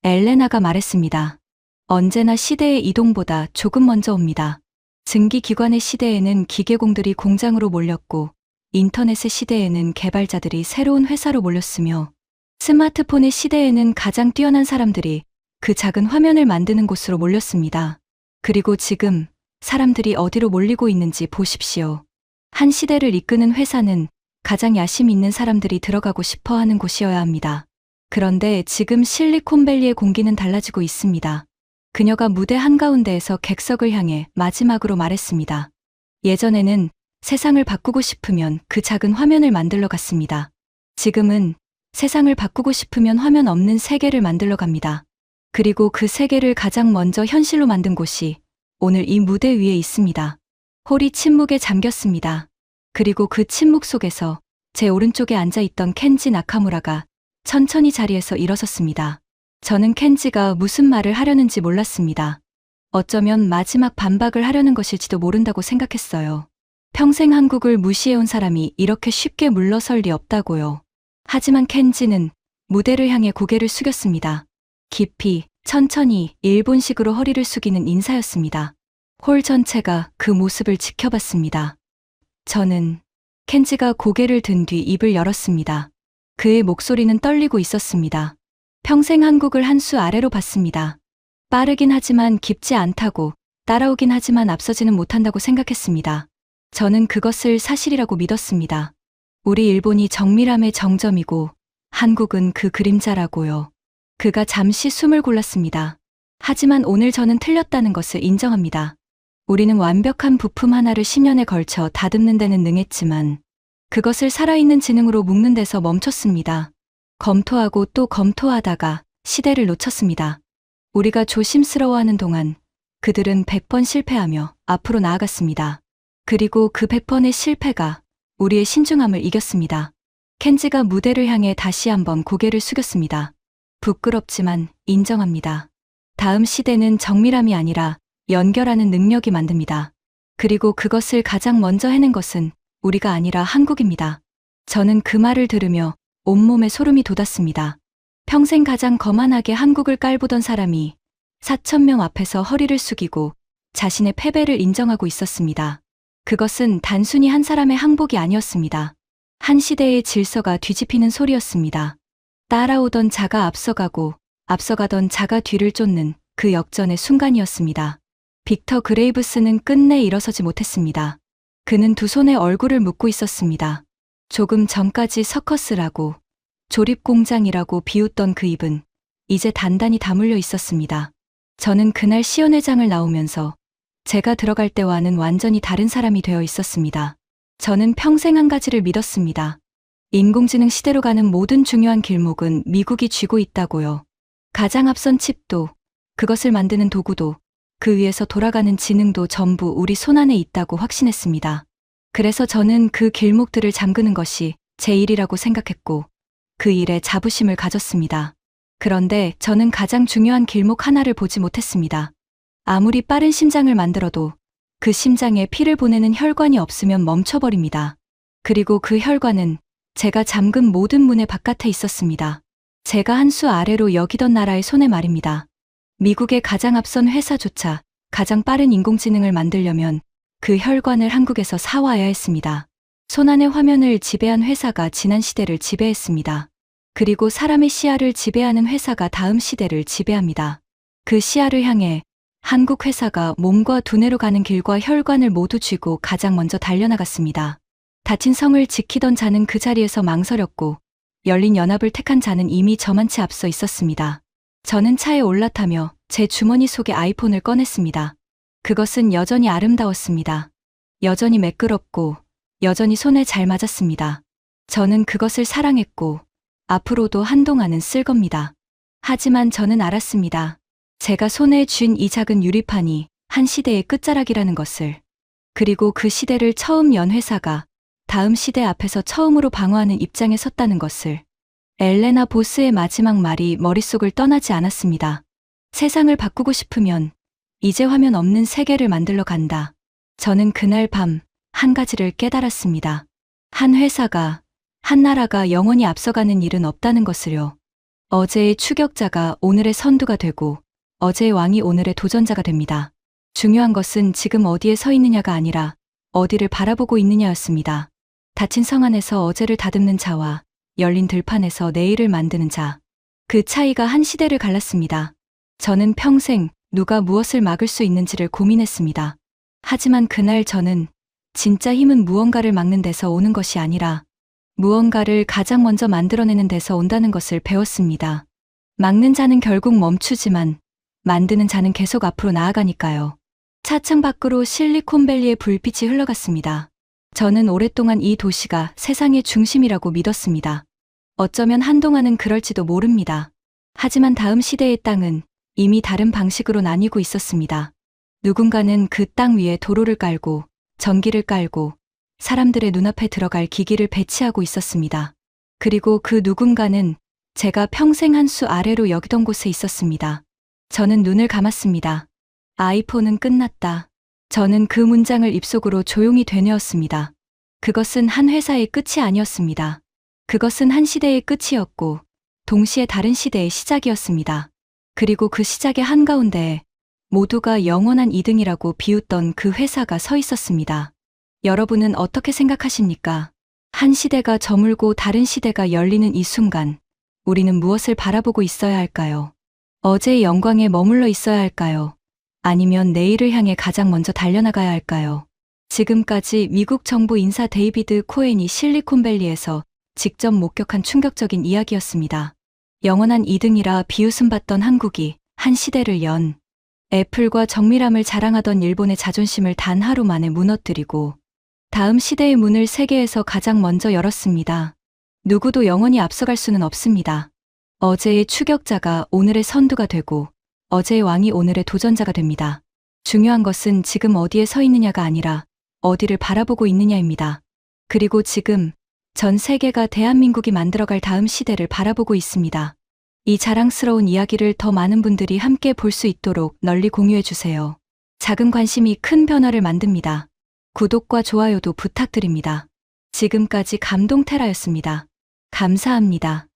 엘레나가 말했습니다. 언제나 시대의 이동보다 조금 먼저 옵니다. 증기기관의 시대에는 기계공들이 공장으로 몰렸고 인터넷의 시대에는 개발자들이 새로운 회사로 몰렸으며 스마트폰의 시대에는 가장 뛰어난 사람들이 그 작은 화면을 만드는 곳으로 몰렸습니다. 그리고 지금 사람들이 어디로 몰리고 있는지 보십시오. 한 시대를 이끄는 회사는 가장 야심 있는 사람들이 들어가고 싶어 하는 곳이어야 합니다. 그런데 지금 실리콘밸리의 공기는 달라지고 있습니다. 그녀가 무대 한가운데에서 객석을 향해 마지막으로 말했습니다. 예전에는 세상을 바꾸고 싶으면 그 작은 화면을 만들러 갔습니다. 지금은 세상을 바꾸고 싶으면 화면 없는 세계를 만들러 갑니다. 그리고 그 세계를 가장 먼저 현실로 만든 곳이 오늘 이 무대 위에 있습니다. 홀이 침묵에 잠겼습니다. 그리고 그 침묵 속에서 제 오른쪽에 앉아있던 켄지 나카무라가 천천히 자리에서 일어섰습니다. 저는 켄지가 무슨 말을 하려는지 몰랐습니다. 어쩌면 마지막 반박을 하려는 것일지도 모른다고 생각했어요. 평생 한국을 무시해온 사람이 이렇게 쉽게 물러설 리 없다고요. 하지만 켄지는 무대를 향해 고개를 숙였습니다. 깊이, 천천히 일본식으로 허리를 숙이는 인사였습니다. 홀 전체가 그 모습을 지켜봤습니다. 저는 켄지가 고개를 든 뒤 입을 열었습니다. 그의 목소리는 떨리고 있었습니다. 평생 한국을 한 수 아래로 봤습니다. 빠르긴 하지만 깊지 않다고, 따라오긴 하지만 앞서지는 못한다고 생각했습니다. 저는 그것을 사실이라고 믿었습니다. 우리 일본이 정밀함의 정점이고 한국은 그 그림자라고요. 그가 잠시 숨을 골랐습니다. 하지만 오늘 저는 틀렸다는 것을 인정합니다. 우리는 완벽한 부품 하나를 10년에 걸쳐 다듬는 데는 능했지만 그것을 살아있는 지능으로 묶는 데서 멈췄습니다. 검토하고 또 검토하다가 시대를 놓쳤습니다. 우리가 조심스러워하는 동안 그들은 100번 실패하며 앞으로 나아갔습니다. 그리고 그 100번의 실패가 우리의 신중함을 이겼습니다. 켄지가 무대를 향해 다시 한번 고개를 숙였습니다. 부끄럽지만 인정합니다. 다음 시대는 정밀함이 아니라 연결하는 능력이 만듭니다. 그리고 그것을 가장 먼저 해낸 것은 우리가 아니라 한국입니다. 저는 그 말을 들으며 온몸에 소름이 돋았습니다. 평생 가장 거만하게 한국을 깔보던 사람이 4,000명 앞에서 허리를 숙이고 자신의 패배를 인정하고 있었습니다. 그것은 단순히 한 사람의 항복이 아니었습니다. 한 시대의 질서가 뒤집히는 소리였습니다. 따라오던 자가 앞서가고 앞서가던 자가 뒤를 쫓는 그 역전의 순간이었습니다. 빅터 그레이브스는 끝내 일어서지 못했습니다. 그는 두 손에 얼굴을 묶고 있었습니다. 조금 전까지 서커스라고, 조립공장이라고 비웃던 그 입은 이제 단단히 다물려 있었습니다. 저는 그날 시연회장을 나오면서 제가 들어갈 때와는 완전히 다른 사람이 되어 있었습니다. 저는 평생 한 가지를 믿었습니다. 인공지능 시대로 가는 모든 중요한 길목은 미국이 쥐고 있다고요. 가장 앞선 칩도, 그것을 만드는 도구도, 그 위에서 돌아가는 지능도 전부 우리 손안에 있다고 확신했습니다. 그래서 저는 그 길목들을 잠그는 것이 제 일이라고 생각했고 그 일에 자부심을 가졌습니다. 그런데 저는 가장 중요한 길목 하나를 보지 못했습니다. 아무리 빠른 심장을 만들어도 그 심장에 피를 보내는 혈관이 없으면 멈춰버립니다. 그리고 그 혈관은 제가 잠근 모든 문의 바깥에 있었습니다. 제가 한 수 아래로 여기던 나라의 손에 말입니다. 미국의 가장 앞선 회사조차 가장 빠른 인공지능을 만들려면 그 혈관을 한국에서 사와야 했습니다. 손안의 화면을 지배한 회사가 지난 시대를 지배했습니다. 그리고 사람의 시야를 지배하는 회사가 다음 시대를 지배합니다. 그 시야를 향해 한국 회사가 몸과 두뇌로 가는 길과 혈관을 모두 쥐고 가장 먼저 달려나갔습니다. 다친 성을 지키던 자는 그 자리에서 망설였고 열린 연합을 택한 자는 이미 저만치 앞서 있었습니다. 저는 차에 올라타며 제 주머니 속에 아이폰을 꺼냈습니다. 그것은 여전히 아름다웠습니다. 여전히 매끄럽고 여전히 손에 잘 맞았습니다. 저는 그것을 사랑했고 앞으로도 한동안은 쓸 겁니다. 하지만 저는 알았습니다. 제가 손에 쥔 이 작은 유리판이 한 시대의 끝자락이라는 것을. 그리고 그 시대를 처음 연 회사가 다음 시대 앞에서 처음으로 방어하는 입장에 섰다는 것을. 엘레나 보스의 마지막 말이 머릿속을 떠나지 않았습니다. 세상을 바꾸고 싶으면 이제 화면 없는 세계를 만들러 간다. 저는 그날 밤 한 가지를 깨달았습니다. 한 회사가, 한 나라가 영원히 앞서가는 일은 없다는 것을요. 어제의 추격자가 오늘의 선두가 되고 어제의 왕이 오늘의 도전자가 됩니다. 중요한 것은 지금 어디에 서 있느냐가 아니라 어디를 바라보고 있느냐였습니다. 닫힌 성 안에서 어제를 다듬는 자와 열린 들판에서 내일을 만드는 자. 그 차이가 한 시대를 갈랐습니다. 저는 평생 누가 무엇을 막을 수 있는지를 고민했습니다. 하지만 그날 저는 진짜 힘은 무언가를 막는 데서 오는 것이 아니라 무언가를 가장 먼저 만들어내는 데서 온다는 것을 배웠습니다. 막는 자는 결국 멈추지만 만드는 자는 계속 앞으로 나아가니까요. 차창 밖으로 실리콘밸리의 불빛이 흘러갔습니다. 저는 오랫동안 이 도시가 세상의 중심이라고 믿었습니다. 어쩌면 한동안은 그럴지도 모릅니다. 하지만 다음 시대의 땅은 이미 다른 방식으로 나뉘고 있었습니다. 누군가는 그 땅 위에 도로를 깔고 전기를 깔고 사람들의 눈앞에 들어갈 기기를 배치하고 있었습니다. 그리고 그 누군가는 제가 평생 한 수 아래로 여기던 곳에 있었습니다. 저는 눈을 감았습니다. 아이폰은 끝났다. 저는 그 문장을 입속으로 조용히 되뇌었습니다. 그것은 한 회사의 끝이 아니었습니다. 그것은 한 시대의 끝이었고 동시에 다른 시대의 시작이었습니다. 그리고 그 시작의 한가운데에 모두가 영원한 2등이라고 비웃던 그 회사가 서 있었습니다. 여러분은 어떻게 생각하십니까? 한 시대가 저물고 다른 시대가 열리는 이 순간, 우리는 무엇을 바라보고 있어야 할까요? 어제의 영광에 머물러 있어야 할까요? 아니면 내일을 향해 가장 먼저 달려나가야 할까요? 지금까지 미국 정부 인사 데이비드 코엔이 실리콘밸리에서 직접 목격한 충격적인 이야기였습니다. 영원한 2등이라 비웃음 받던 한국이 한 시대를 연, 애플과 정밀함을 자랑하던 일본의 자존심을 단 하루 만에 무너뜨리고 다음 시대의 문을 세계에서 가장 먼저 열었습니다. 누구도 영원히 앞서갈 수는 없습니다. 어제의 추격자가 오늘의 선두가 되고 어제의 왕이 오늘의 도전자가 됩니다. 중요한 것은 지금 어디에 서 있느냐가 아니라 어디를 바라보고 있느냐입니다. 그리고 지금 전 세계가 대한민국이 만들어갈 다음 시대를 바라보고 있습니다. 이 자랑스러운 이야기를 더 많은 분들이 함께 볼 수 있도록 널리 공유해 주세요. 작은 관심이 큰 변화를 만듭니다. 구독과 좋아요도 부탁드립니다. 지금까지 감동테라였습니다. 감사합니다.